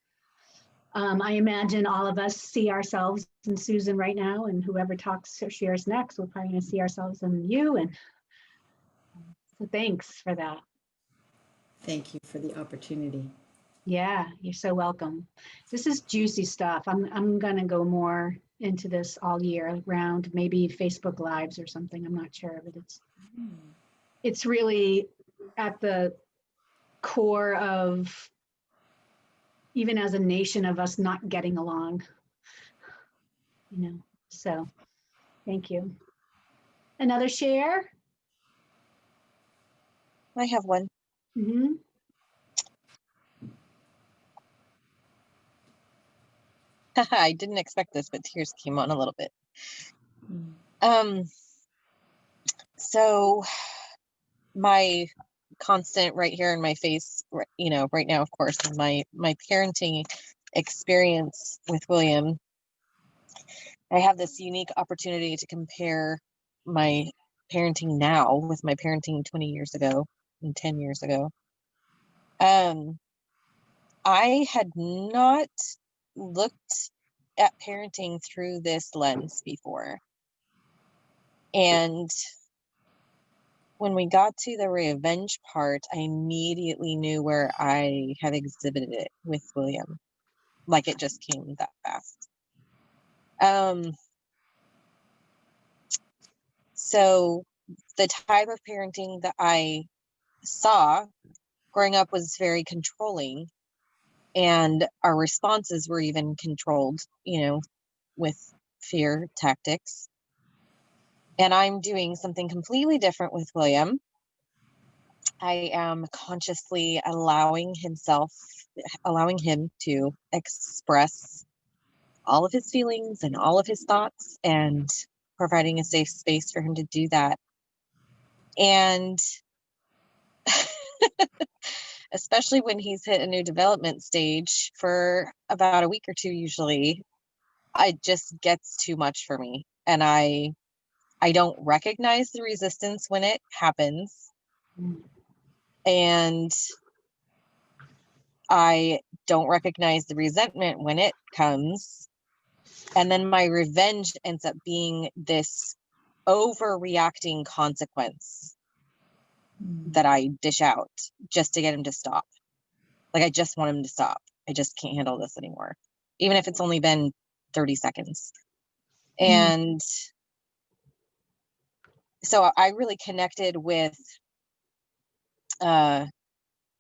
I imagine all of us see ourselves in Susan right now, and whoever talks or shares next, we're probably going to see ourselves in you. And so thanks for that. Thank you for the opportunity. Yeah, you're so welcome. This is juicy stuff. I'm gonna go more into this all year round, maybe Facebook Lives or something. I'm not sure, but it's really at the core of, even as a nation, of us not getting along. So thank you. Another share? I have one. Mm-hmm. I didn't expect this, but tears came on a little bit. So my constant right here in my face, right now, of course, is my parenting experience with William. I have this unique opportunity to compare my parenting now with my parenting 20 years ago and 10 years ago. I had not looked at parenting through this lens before. And when we got to the revenge part, I immediately knew where I have exhibited it with William. Like, it just came that fast. So the type of parenting that I saw growing up was very controlling, and our responses were even controlled, with fear tactics. And I'm doing something completely different with William. I am consciously allowing him to express all of his feelings and all of his thoughts, and providing a safe space for him to do that. And especially when he's hit a new development stage for about a week or two, usually, it just gets too much for me. And I don't recognize the resistance when it happens. And I don't recognize the resentment when it comes. And then my revenge ends up being this overreacting consequence that I dish out just to get him to stop. Like, I just want him to stop. I just can't handle this anymore, even if it's only been 30 seconds. And so I really connected with, and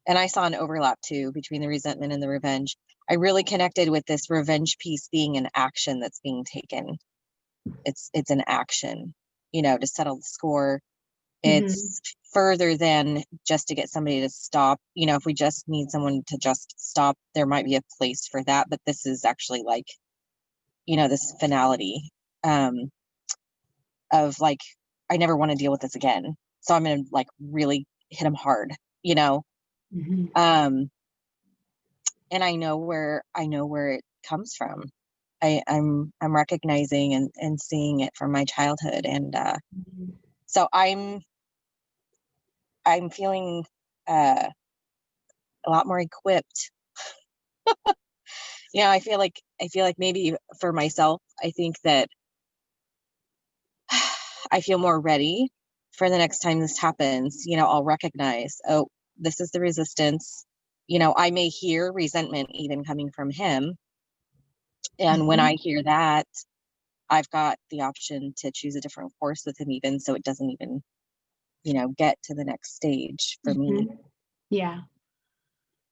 I saw an overlap too between the resentment and the revenge. I really connected with this revenge piece being an action that's being taken. It's an action, to settle the score. It's further than just to get somebody to stop. If we just need someone to just stop, there might be a place for that. But this is actually like, this finality of like, I never want to deal with this again. So I'm going to like really hit him hard, and I know where it comes from. I'm recognizing and seeing it from my childhood. And so I'm feeling a lot more equipped. I feel like maybe for myself, I think that I feel more ready for the next time this happens. I'll recognize, oh, this is the resistance. I may hear resentment even coming from him. And when I hear that, I've got the option to choose a different course with him, even so it doesn't even, get to the next stage for me. Yeah.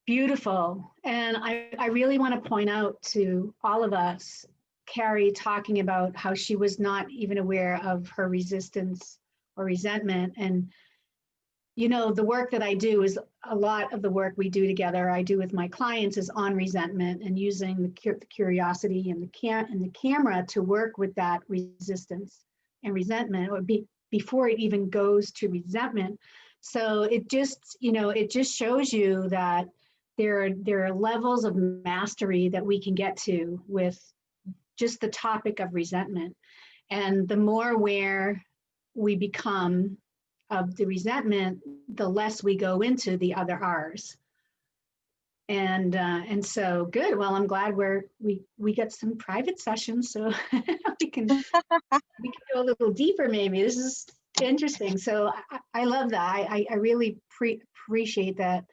Beautiful. And I really want to point out to all of us, Carrie talking about how she was not even aware of her resistance or resentment. And, the work that I do is a lot of the work we do together, I do with my clients, is on resentment and using the curiosity and the camera to work with that resistance and resentment, or before it even goes to resentment. So it just shows you that there are levels of mastery that we can get to with just the topic of resentment. And the more aware we become of the resentment, the less we go into the other R's. And so good. Well, I'm glad we get some private sessions, so we can go a little deeper. Maybe this is interesting. So I love that. I really appreciate that.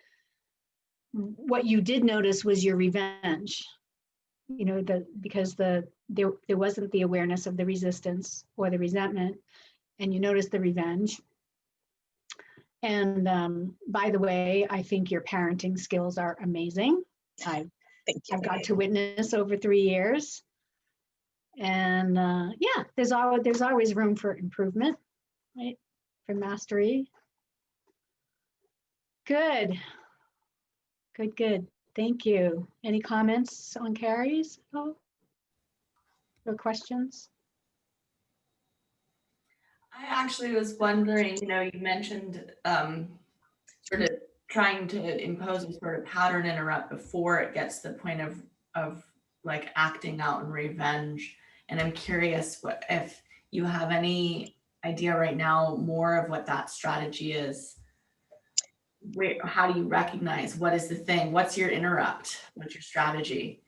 What you did notice was your revenge. Because there wasn't the awareness of the resistance or the resentment, and you noticed the revenge. And by the way, I think your parenting skills are amazing. I've got to witness over 3 years. And there's always room for improvement, right? For mastery. Good. Thank you. Any comments on Carrie's? Or questions? I actually was wondering, you mentioned sort of trying to impose a sort of pattern interrupt before it gets to the point of like acting out in revenge. And I'm curious if you have any idea right now more of what that strategy is. How do you recognize what is the thing? What's your interrupt? What's your strategy?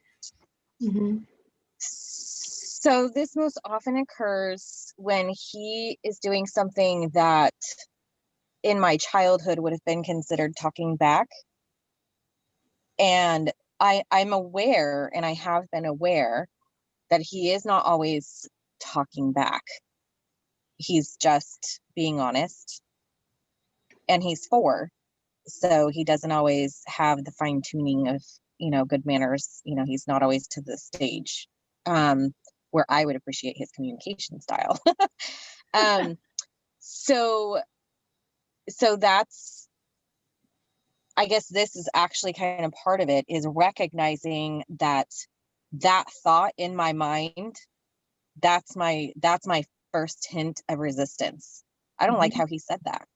So this most often occurs when he is doing something that in my childhood would have been considered talking back. And I'm aware, and I have been aware, that he is not always talking back. He's just being honest. And he's 4. So he doesn't always have the fine tuning of, good manners. He's not always to the stage where I would appreciate his communication style. So that's, I guess this is actually kind of part of it, is recognizing that that thought in my mind, that's my first hint of resistance. I don't like how he said that.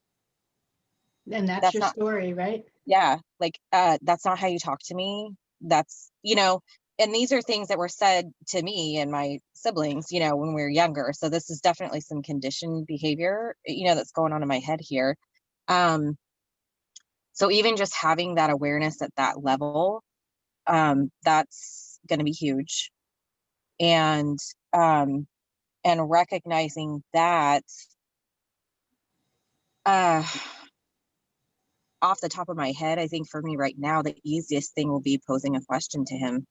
And that's That's your not, story, right? yeah, like, that's not how you talk to me. That's, and these are things that were said to me and my siblings, when we were younger. So this is definitely some conditioned behavior, that's going on in my head here. So even just having that awareness at that level, that's going to be huge. And recognizing that, off the top of my head, I think for me right now, the easiest thing will be posing a question to him.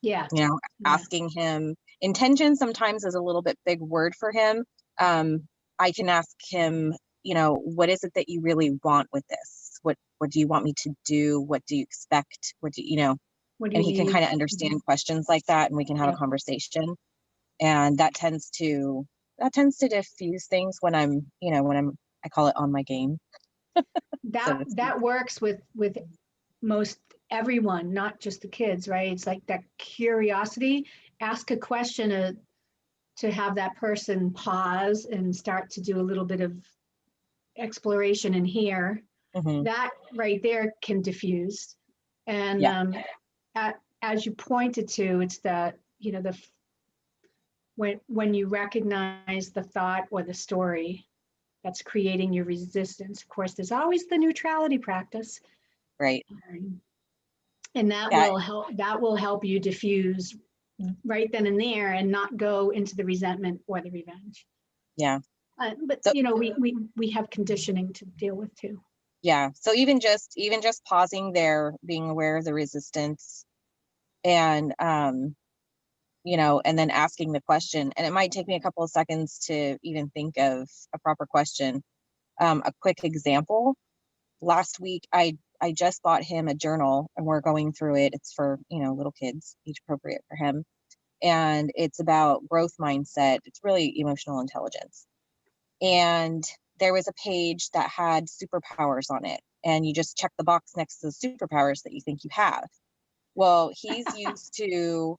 Yeah. Yeah. Asking him. Intention sometimes is a little bit big word for him. I can ask him, what is it that you really want with this? What do you want me to do? What do you expect? What do you What do and you he can need? kind of understand questions like that, and we can have a conversation. And that tends to diffuse things when I'm, I call it on my game. That works with most everyone, not just the kids, right? It's like that curiosity. Ask a question to have that person pause and start to do a little bit of exploration in here. Mhm. That right there can diffuse. And Yeah. As you pointed to, it's that, when you recognize the thought or the story that's creating your resistance. Of course, there's always the neutrality practice. Right. And that Yeah. will help you diffuse right then and there and not go into the resentment or the revenge. Yeah. But So, we have conditioning to deal with too. yeah. So even just pausing there, being aware of the resistance, and and then asking the question. And it might take me a couple of seconds to even think of a proper question. A quick example. Last week, I just bought him a journal, and we're going through it. It's for, little kids, age appropriate for him. And it's about growth mindset. It's really emotional intelligence. And there was a page that had superpowers on it. And you just check the box next to the superpowers that you think you have. Well, he's used to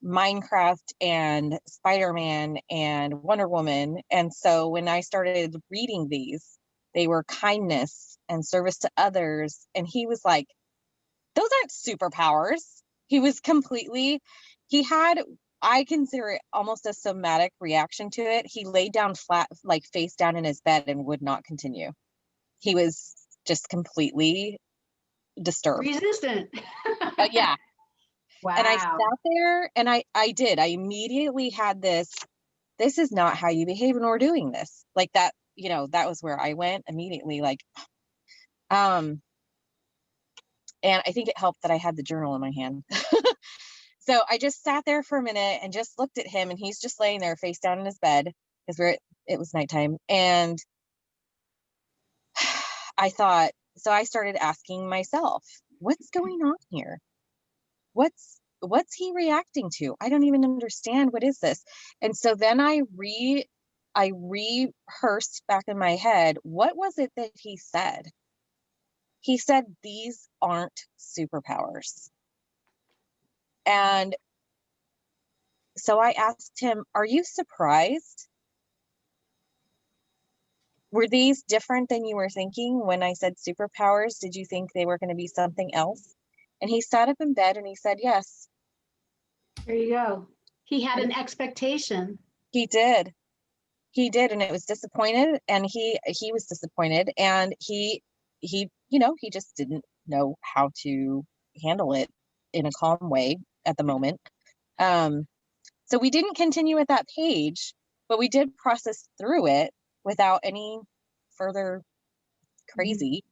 Minecraft and Spider-Man and Wonder Woman. And so when I started reading these, they were kindness and service to others. And he was like, those aren't superpowers. He had, I consider it almost a somatic reaction to it. He laid down flat, like face down in his bed, and would not continue. He was just completely disturbed. Resistant. Yeah. Wow. And I sat there, and I immediately had this is not how you behave when we're doing this. Like that, that was where I went immediately. Like, and I think it helped that I had the journal in my hand. So I just sat there for a minute and just looked at him, and he's just laying there face down in his bed because it was nighttime. And I thought, so I started asking myself, what's going on here? What's he reacting to? I don't even understand. What is this? And so then I rehearsed back in my head, what was it that he said? He said, these aren't superpowers. And so I asked him, are you surprised? Were these different than you were thinking when I said superpowers? Did you think they were going to be something else? And he sat up in bed and he said, yes. There you go. He had an expectation. He did. And it was disappointed, and he was disappointed, and he just didn't know how to handle it in a calm way at the moment. So we didn't continue at that page, but we did process through it without any further crazy.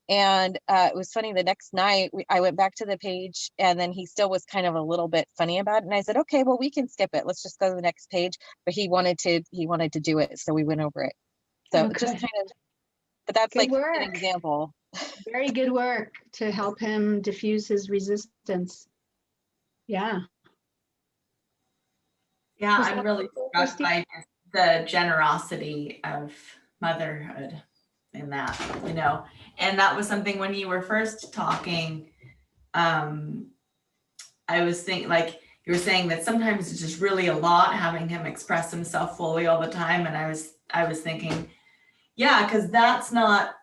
And it was funny, the next night I went back to the page, and then he still was kind of a little bit funny about it. And I said, okay, well, we can skip it. Let's just go to the next page. But he wanted to do it. So we went over it. So Okay. just kind of, but that's Good like work. an example. Very good work to help him diffuse his resistance. Yeah. Yeah, Was I'm that really helpful, struck Christy? by the generosity of motherhood in that, and that was something when you were first talking, I was thinking, like you were saying, that sometimes it's just really a lot having him express himself fully all the time. And I was thinking, yeah, because that's not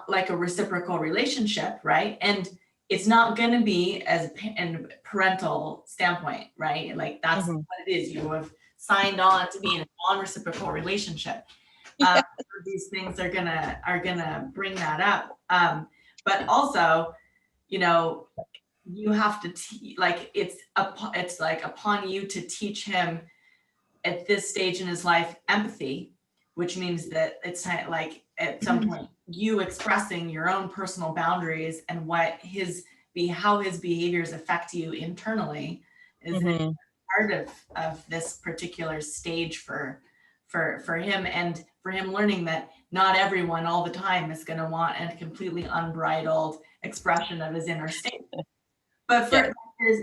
like a reciprocal relationship, right? And it's not going to be as in parental standpoint, right? Like that's Mhm. what it is. You have signed on to be in a non-reciprocal relationship. These things are gonna bring that up. But also, you know, you have to like it's like upon you to teach him at this stage in his life empathy, which means that it's like at some point you expressing your own personal boundaries and what how his behaviors affect you internally is Mhm. part of this particular stage for him, and for him learning that not everyone all the time is going to want a completely unbridled expression of his inner state. But for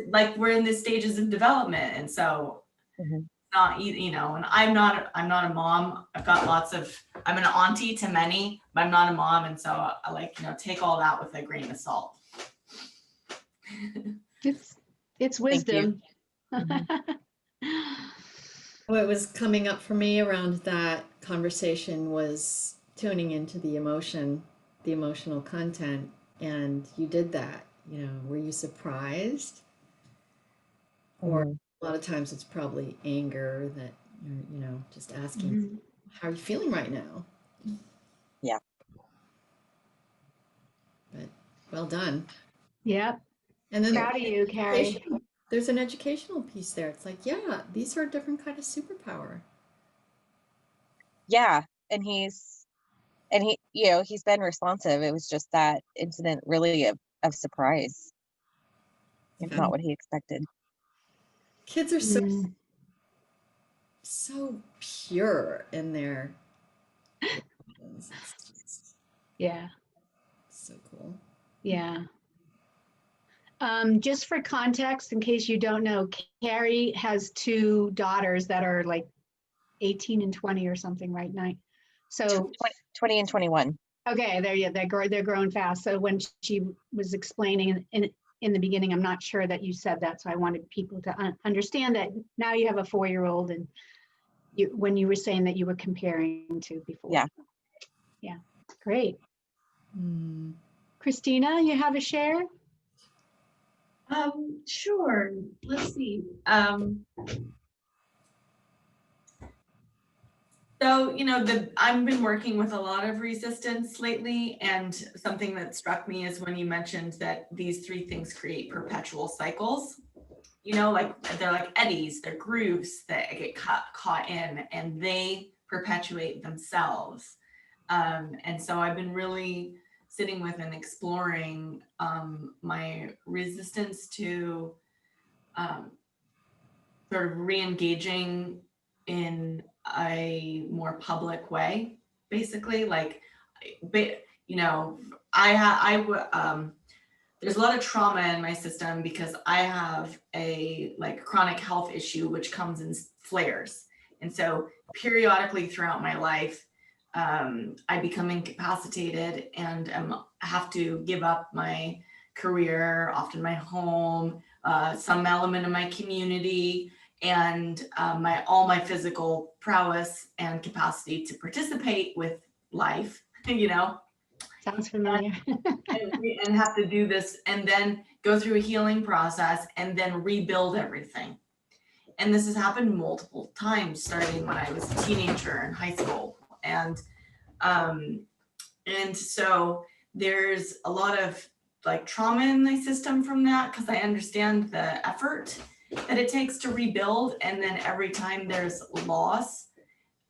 like we're in the stages of development, and so Mhm. not you know, and I'm not a mom. I'm an auntie to many, but I'm not a mom, and so I like, you know, take all that with a grain of salt. It's Thank you. wisdom. Mhm. What was coming up for me around that conversation was tuning into the emotional content, and you did that. You know, were you surprised? Or Mhm. a lot of times it's probably anger that you're, you know, just asking, Mhm. how are you feeling right now? Yeah. But well done. Yep. And then Proud of you, Carrie. there's an educational piece there. It's like, yeah, these are a different kind of superpower. Yeah. And he, you know, he's been responsive. It was just that incident really of surprise. It's Yeah. not what he expected. Kids are Mm. so pure in their emotions. It's just Yeah. so cool. Yeah. Just for context, in case you don't know, Carrie has two daughters that are like 18 and 20 or something right now. So 20 and 21. okay, they're growing fast. So when she was explaining in the beginning, I'm not sure that you said that, so I wanted people to understand that now you have a 4-year-old, and when you were saying that you were comparing to before. Yeah. Yeah, great. Hmm. Christina, you have a share? Sure. Let's see. So, you know, I've been working with a lot of resistance lately, and something that struck me is when you mentioned that these three things create perpetual cycles. You know, like they're like eddies, they're grooves that get caught in, and they perpetuate themselves. And so I've been really sitting with and exploring my resistance to sort of re-engaging in a more public way, basically. Like, but you know, there's a lot of trauma in my system because I have a like chronic health issue which comes in flares, and so periodically throughout my life, I become incapacitated and have to give up my career, often my home, some element of my community, and all my physical prowess and capacity to participate with life, you know, Sounds familiar. and have to do this and then go through a healing process and then rebuild everything. And this has happened multiple times, starting when I was a teenager in high school. And so there's a lot of like trauma in my system from that, because I understand the effort that it takes to rebuild. And then every time there's loss,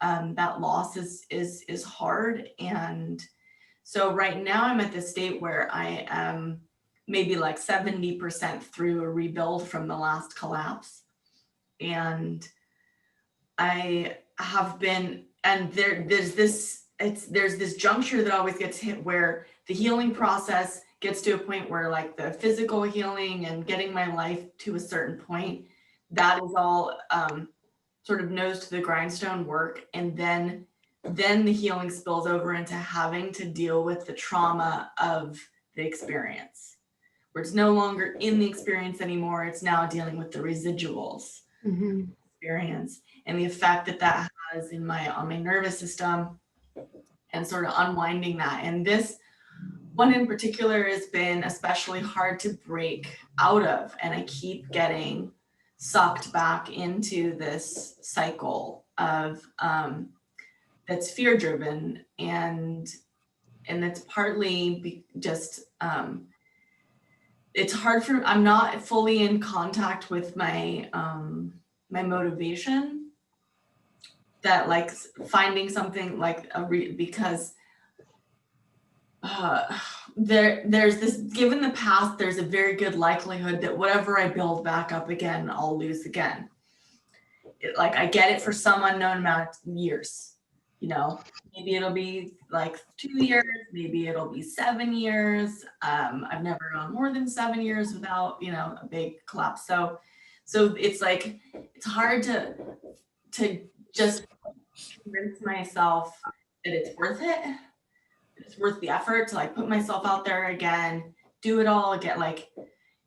that loss is hard. And so right now I'm at the state where I am maybe like 70% through a rebuild from the last collapse. And I have been, and there's this juncture that always gets hit where the healing process gets to a point where like the physical healing and getting my life to a certain point, that is all sort of nose to the grindstone work. And then the healing spills over into having to deal with the trauma of the experience, where it's no longer in the experience anymore. It's now dealing with the residuals Mhm. experience and the effect that that has on my nervous system, and sort of unwinding that. And this one in particular has been especially hard to break out of, and I keep getting sucked back into this cycle of that's fear driven, and it's partly just it's hard for, I'm not fully in contact with my my motivation, that like finding something like because there's this, given the past, there's a very good likelihood that whatever I build back up again, I'll lose again. Like I get it for some unknown amount of years, you know, maybe it'll be like 2 years, maybe it'll be 7 years. I've never gone more than 7 years without, you know, a big collapse. So it's like, it's hard to just convince myself that it's worth it. It's worth the effort to like put myself out there again, do it all again. Like,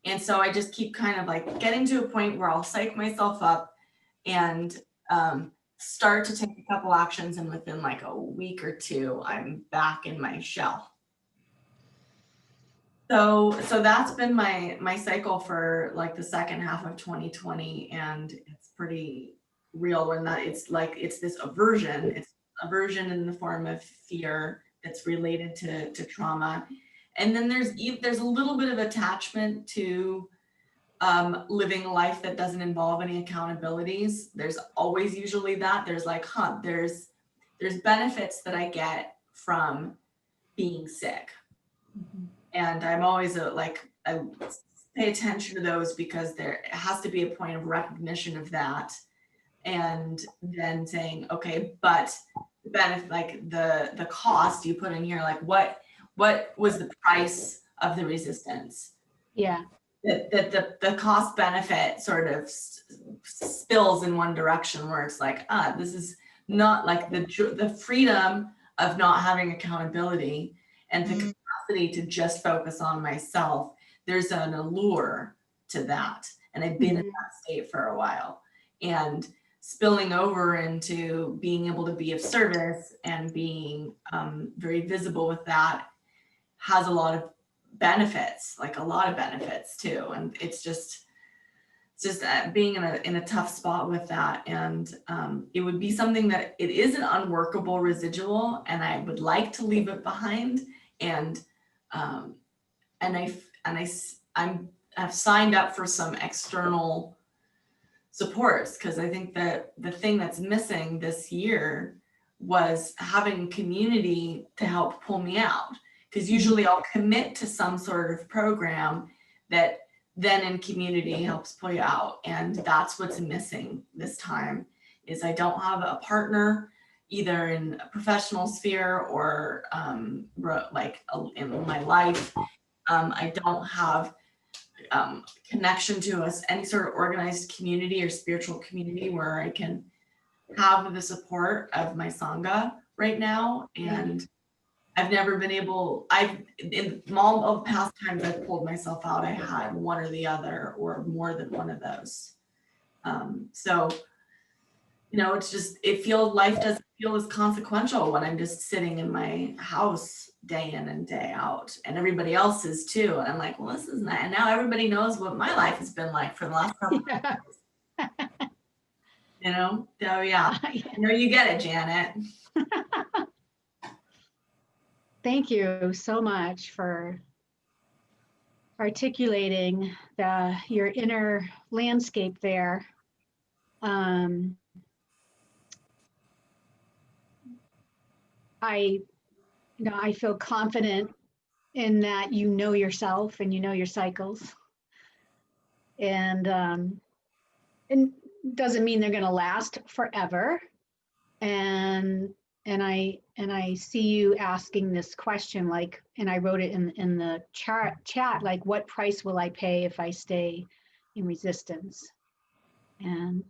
and so I just keep kind of like getting to a point where I'll psych myself up and start to take a couple actions, and within like a week or two, I'm back in my shell. So that's been my cycle for like the second half of 2020, and it's pretty real when that it's like, it's this aversion. It's aversion in the form of fear that's related to trauma. And then there's a little bit of attachment to living a life that doesn't involve any accountabilities. There's always usually that. There's like, there's benefits that I get from being sick. And I'm always I pay attention to those, because there has to be a point of recognition of that. And then saying, okay, but the benefit, like the cost you put in here, like what was the price of the resistance? Yeah. That the cost benefit sort of spills in one direction, where it's like, this is not like the freedom of not having accountability and the capacity to just focus on myself. There's an allure to that. And I've been in that state for a while, and spilling over into being able to be of service and being very visible with that has a lot of benefits, like a lot of benefits too. And it's just being in a tough spot with that. And it would be something that it is an unworkable residual, and I would like to leave it behind. And I've signed up for some external supports, because I think that the thing that's missing this year was having community to help pull me out. Because usually I'll commit to some sort of program that then in community helps pull you out. And that's what's missing this time, is I don't have a partner either in a professional sphere or like in my life. I don't have connection to any sort of organized community or spiritual community where I can have the support of my Sangha right now. And I've never been able, in all of the past times I've pulled myself out, I had one or the other, or more than one of those. So, you know, it's just, life doesn't feel as consequential when I'm just sitting in my house day in and day out, and everybody else is too. And I'm like, well, this is not, and now everybody knows what my life has been like for the last couple of years. You know, so yeah, I know you get it, Janet. Thank you so much for articulating your inner landscape there. I feel confident in that you know yourself and you know your cycles, and doesn't mean they're going to last forever. And I see you asking this question, like, and I wrote it in the chat, like, what price will I pay if I stay in resistance? And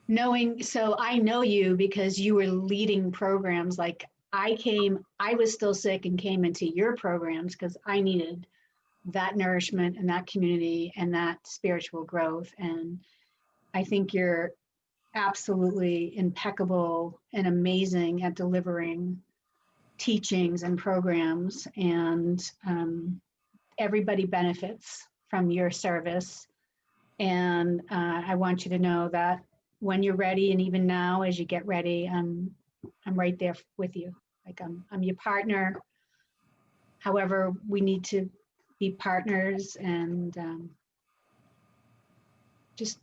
knowing, so I know you because you were leading programs like I was still sick and came into your programs because I needed that nourishment and that community and that spiritual growth. And I think you're absolutely impeccable and amazing at delivering teachings and programs, and everybody benefits from your service. And I want you to know that when you're ready, and even now as you get ready, I'm right there with you. Like I'm your partner. However, we need to be partners, and just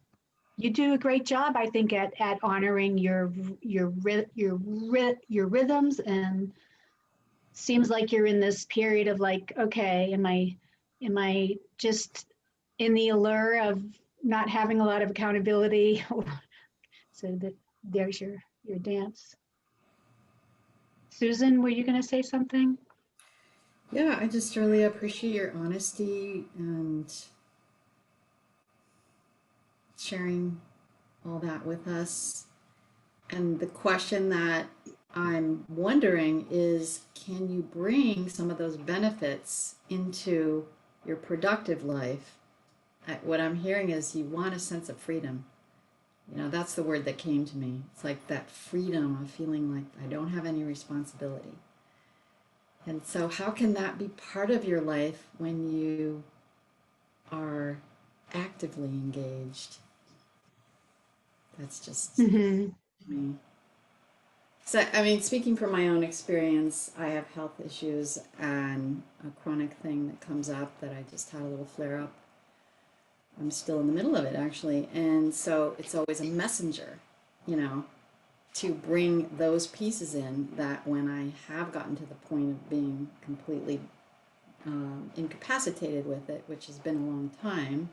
you do a great job, I think, at honoring your rhythms. And seems like you're in this period of like, okay, am I just in the allure of not having a lot of accountability? So that there's your dance. Susan, were you going to say something? Yeah, I just really appreciate your honesty and sharing all that with us. And the question that I'm wondering is, can you bring some of those benefits into your productive life? What I'm hearing is you want a sense of freedom. You know, that's the word that came to me. It's like that freedom of feeling like I don't have any responsibility. And so how can that be part of your life when you are actively engaged? That's just me. So, I mean, speaking from my own experience, I have health issues and a chronic thing that comes up that I just had a little flare up. I'm still in the middle of it, actually. And so it's always a messenger, you know, to bring those pieces in that when I have gotten to the point of being completely incapacitated with it, which has been a long time.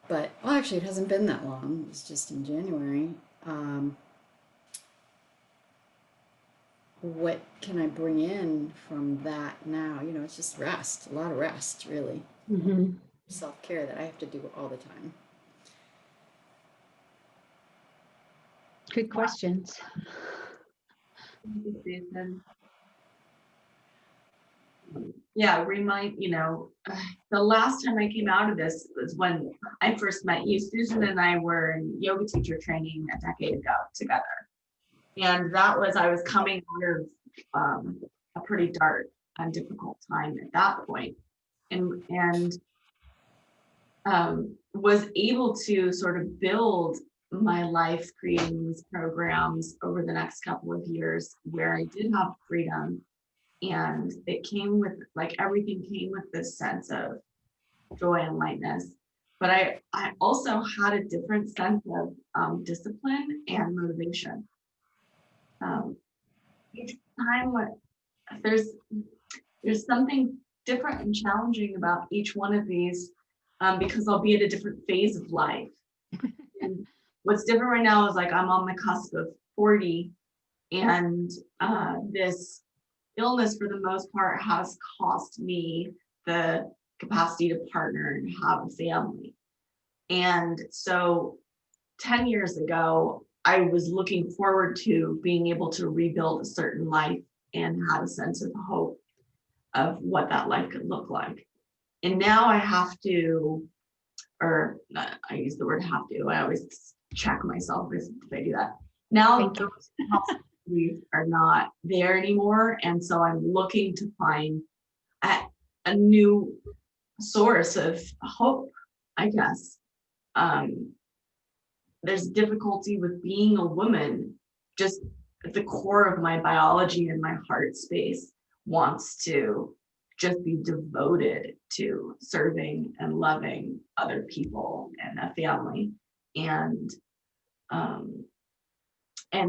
But, well, actually, it hasn't been that long. It was just in January. What can I bring in from that now? You know, it's just rest, a lot of rest, really. Self-care that I have to do all the time. Good questions. Yeah, the last time I came out of this was when I first met you. Susan and I were in yoga teacher training a decade ago together. And that was, I was coming out of a pretty dark and difficult time at that point. And was able to sort of build my life creating these programs over the next couple of years where I did have freedom. And it came with, like, everything came with this sense of joy and lightness. But I also had a different sense of discipline and motivation. Each time there's something different and challenging about each one of these, because I'll be at a different phase of life. And what's different right now is, like, I'm on the cusp of 40, and this illness, for the most part, has cost me the capacity to partner and have a family. And so 10 years ago, I was looking forward to being able to rebuild a certain life and had a sense of hope of what that life could look like. And now I have to, or I use the word have to, I always check myself if I do that. Now those beliefs are not there anymore. And so I'm looking to find a new source of hope, I guess. There's difficulty with being a woman. Just at the core of my biology and my heart space wants to just be devoted to serving and loving other people and a family. And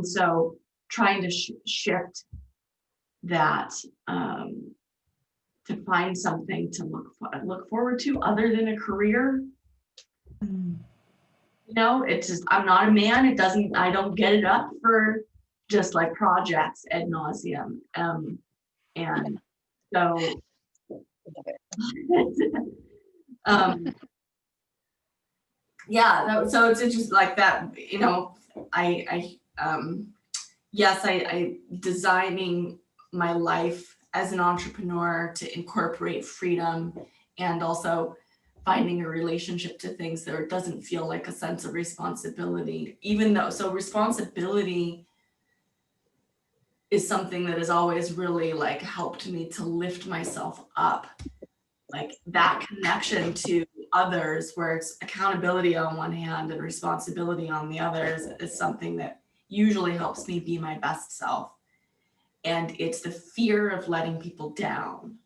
so trying to shift that, to find something to look forward to other than a career. You know, it's just, I'm not a man. I don't get it up for just like projects ad nauseum. And so, yeah, so it's just like that, you know, yes, I designing my life as an entrepreneur to incorporate freedom and also finding a relationship to things that it doesn't feel like a sense of responsibility, even though, so responsibility is something that has always really like helped me to lift myself up. Like that connection to others where it's accountability on one hand and responsibility on the other is something that usually helps me be my best self. And it's the fear of letting people down,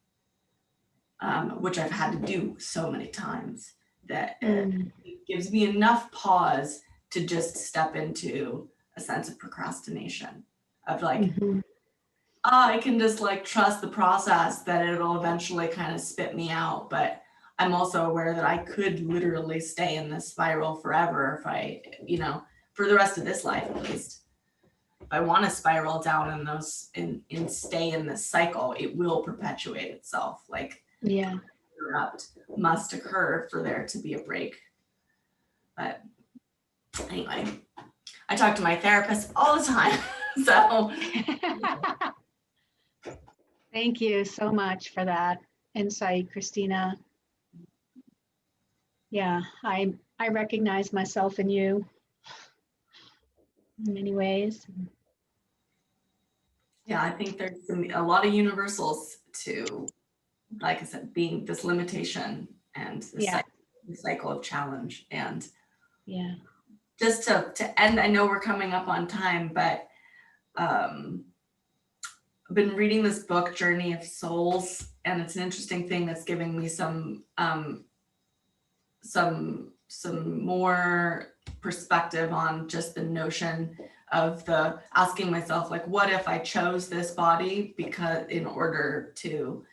which I've had to do so many times, that it gives me enough pause to just step into a sense of procrastination of like, I can just like trust the process that it'll eventually kind of spit me out. But I'm also aware that I could literally stay in this spiral forever if I, for the rest of this life at least. If I want to spiral down in those and stay in this cycle, it will perpetuate itself. Like interrupt must occur for there to be a break. But anyway, I talk to my therapist all the time. So Thank you so much for that insight, Christina. Yeah, I recognize myself in you in many ways. yeah, I think there's a lot of universals to, like I said, being this limitation and the cycle of challenge. And just to end, I know we're coming up on time, but I've been reading this book, Journey of Souls, and it's an interesting thing that's giving me some more perspective on just the notion of the asking myself, like, what if I chose this body because in order to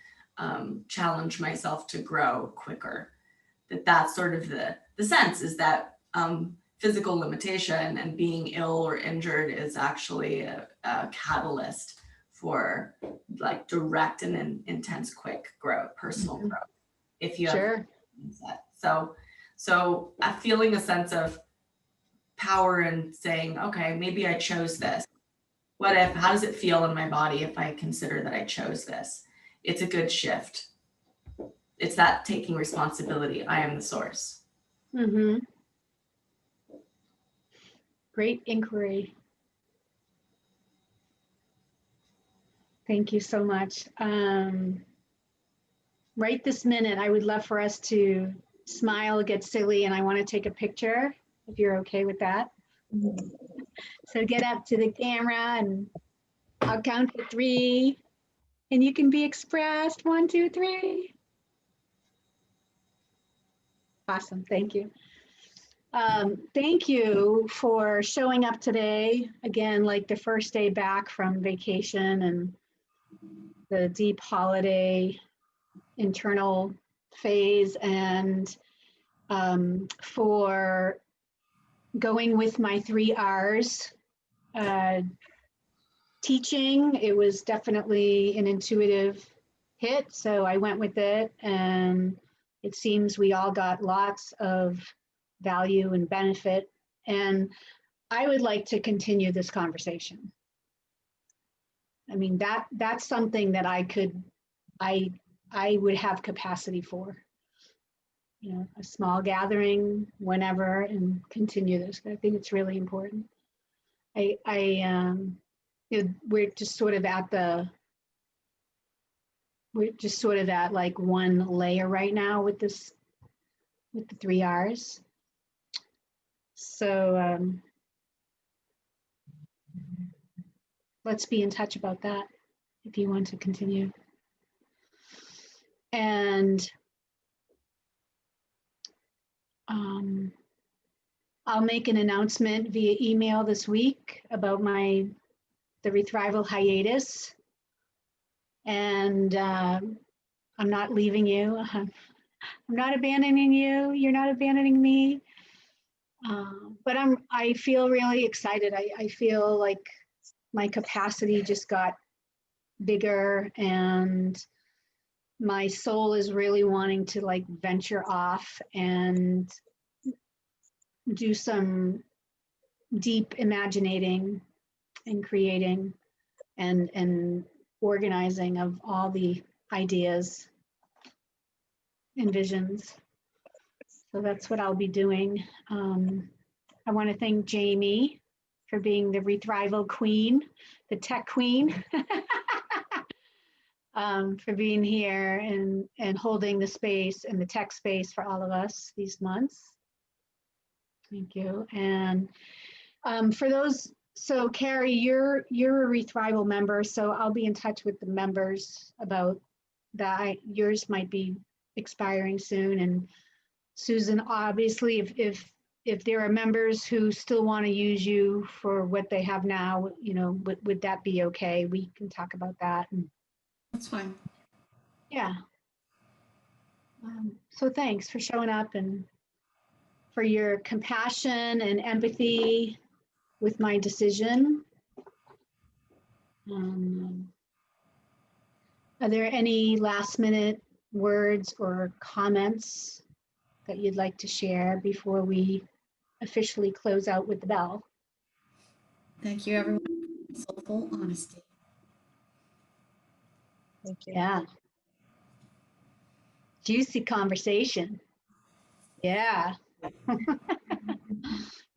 challenge myself to grow quicker? That's sort of the sense is that physical limitation and being ill or injured is actually a catalyst for like direct and intense, quick growth, personal growth. If you have mindset. So feeling a sense of power and saying, okay, maybe I chose this. What if, how does it feel in my body if I consider that I chose this? It's a good shift. It's that taking responsibility. I am the source. Great inquiry. Thank you so much. Right this minute, I would love for us to smile, get silly, and I want to take a picture, if you're okay with that. So get up to the camera and I'll count to 3 and you can be expressed. 1, 2, 3. Awesome, thank you. Thank you for showing up today. Again, like the first day back from vacation and the deep holiday internal phase, and for going with my 3 R's. Teaching, it was definitely an intuitive hit, so I went with it, and it seems we all got lots of value and benefit, and I would like to continue this conversation. I mean, that's something that I would have capacity for, a small gathering whenever and continue this. I think it's really important. We're just sort of at like one layer right now with the 3 R's. So let's be in touch about that if you want to continue. And I'll make an announcement via email this week about the ReThrival hiatus. And I'm not leaving you. I'm not abandoning you. You're not abandoning me. But I feel really excited. I feel like my capacity just got bigger, and my soul is really wanting to like venture off and do some deep imaginating and creating and organizing of all the ideas and visions. So that's what I'll be doing. I want to thank Jamie for being the ReThrival queen, the tech queen, for being here and holding the space and the tech space for all of us these months. Thank you. And for those, so Carrie, you're a ReThrival member, so I'll be in touch with the members about that. Yours might be expiring soon, and Susan, obviously, if there are members who still want to use you for what they have now, you know, would that be okay? We can talk about that. And That's fine. yeah. So thanks for showing up and for your compassion and empathy with my decision. Are there any last minute words or comments that you'd like to share before we officially close out with the bell? Thank you, everyone, for your soulful honesty. Thank you. Yeah. Juicy conversation. Yeah.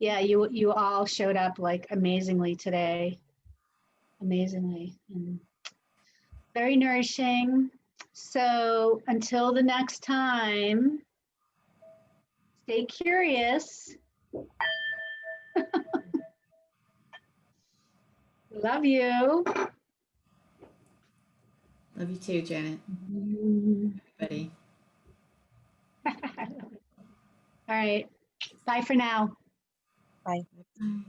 Yeah, you all showed up like amazingly today. Amazingly. And very nourishing. So until the next time, stay curious. Love you. Love you too, Janet. Everybody. All right. Bye for now. Bye. Bye.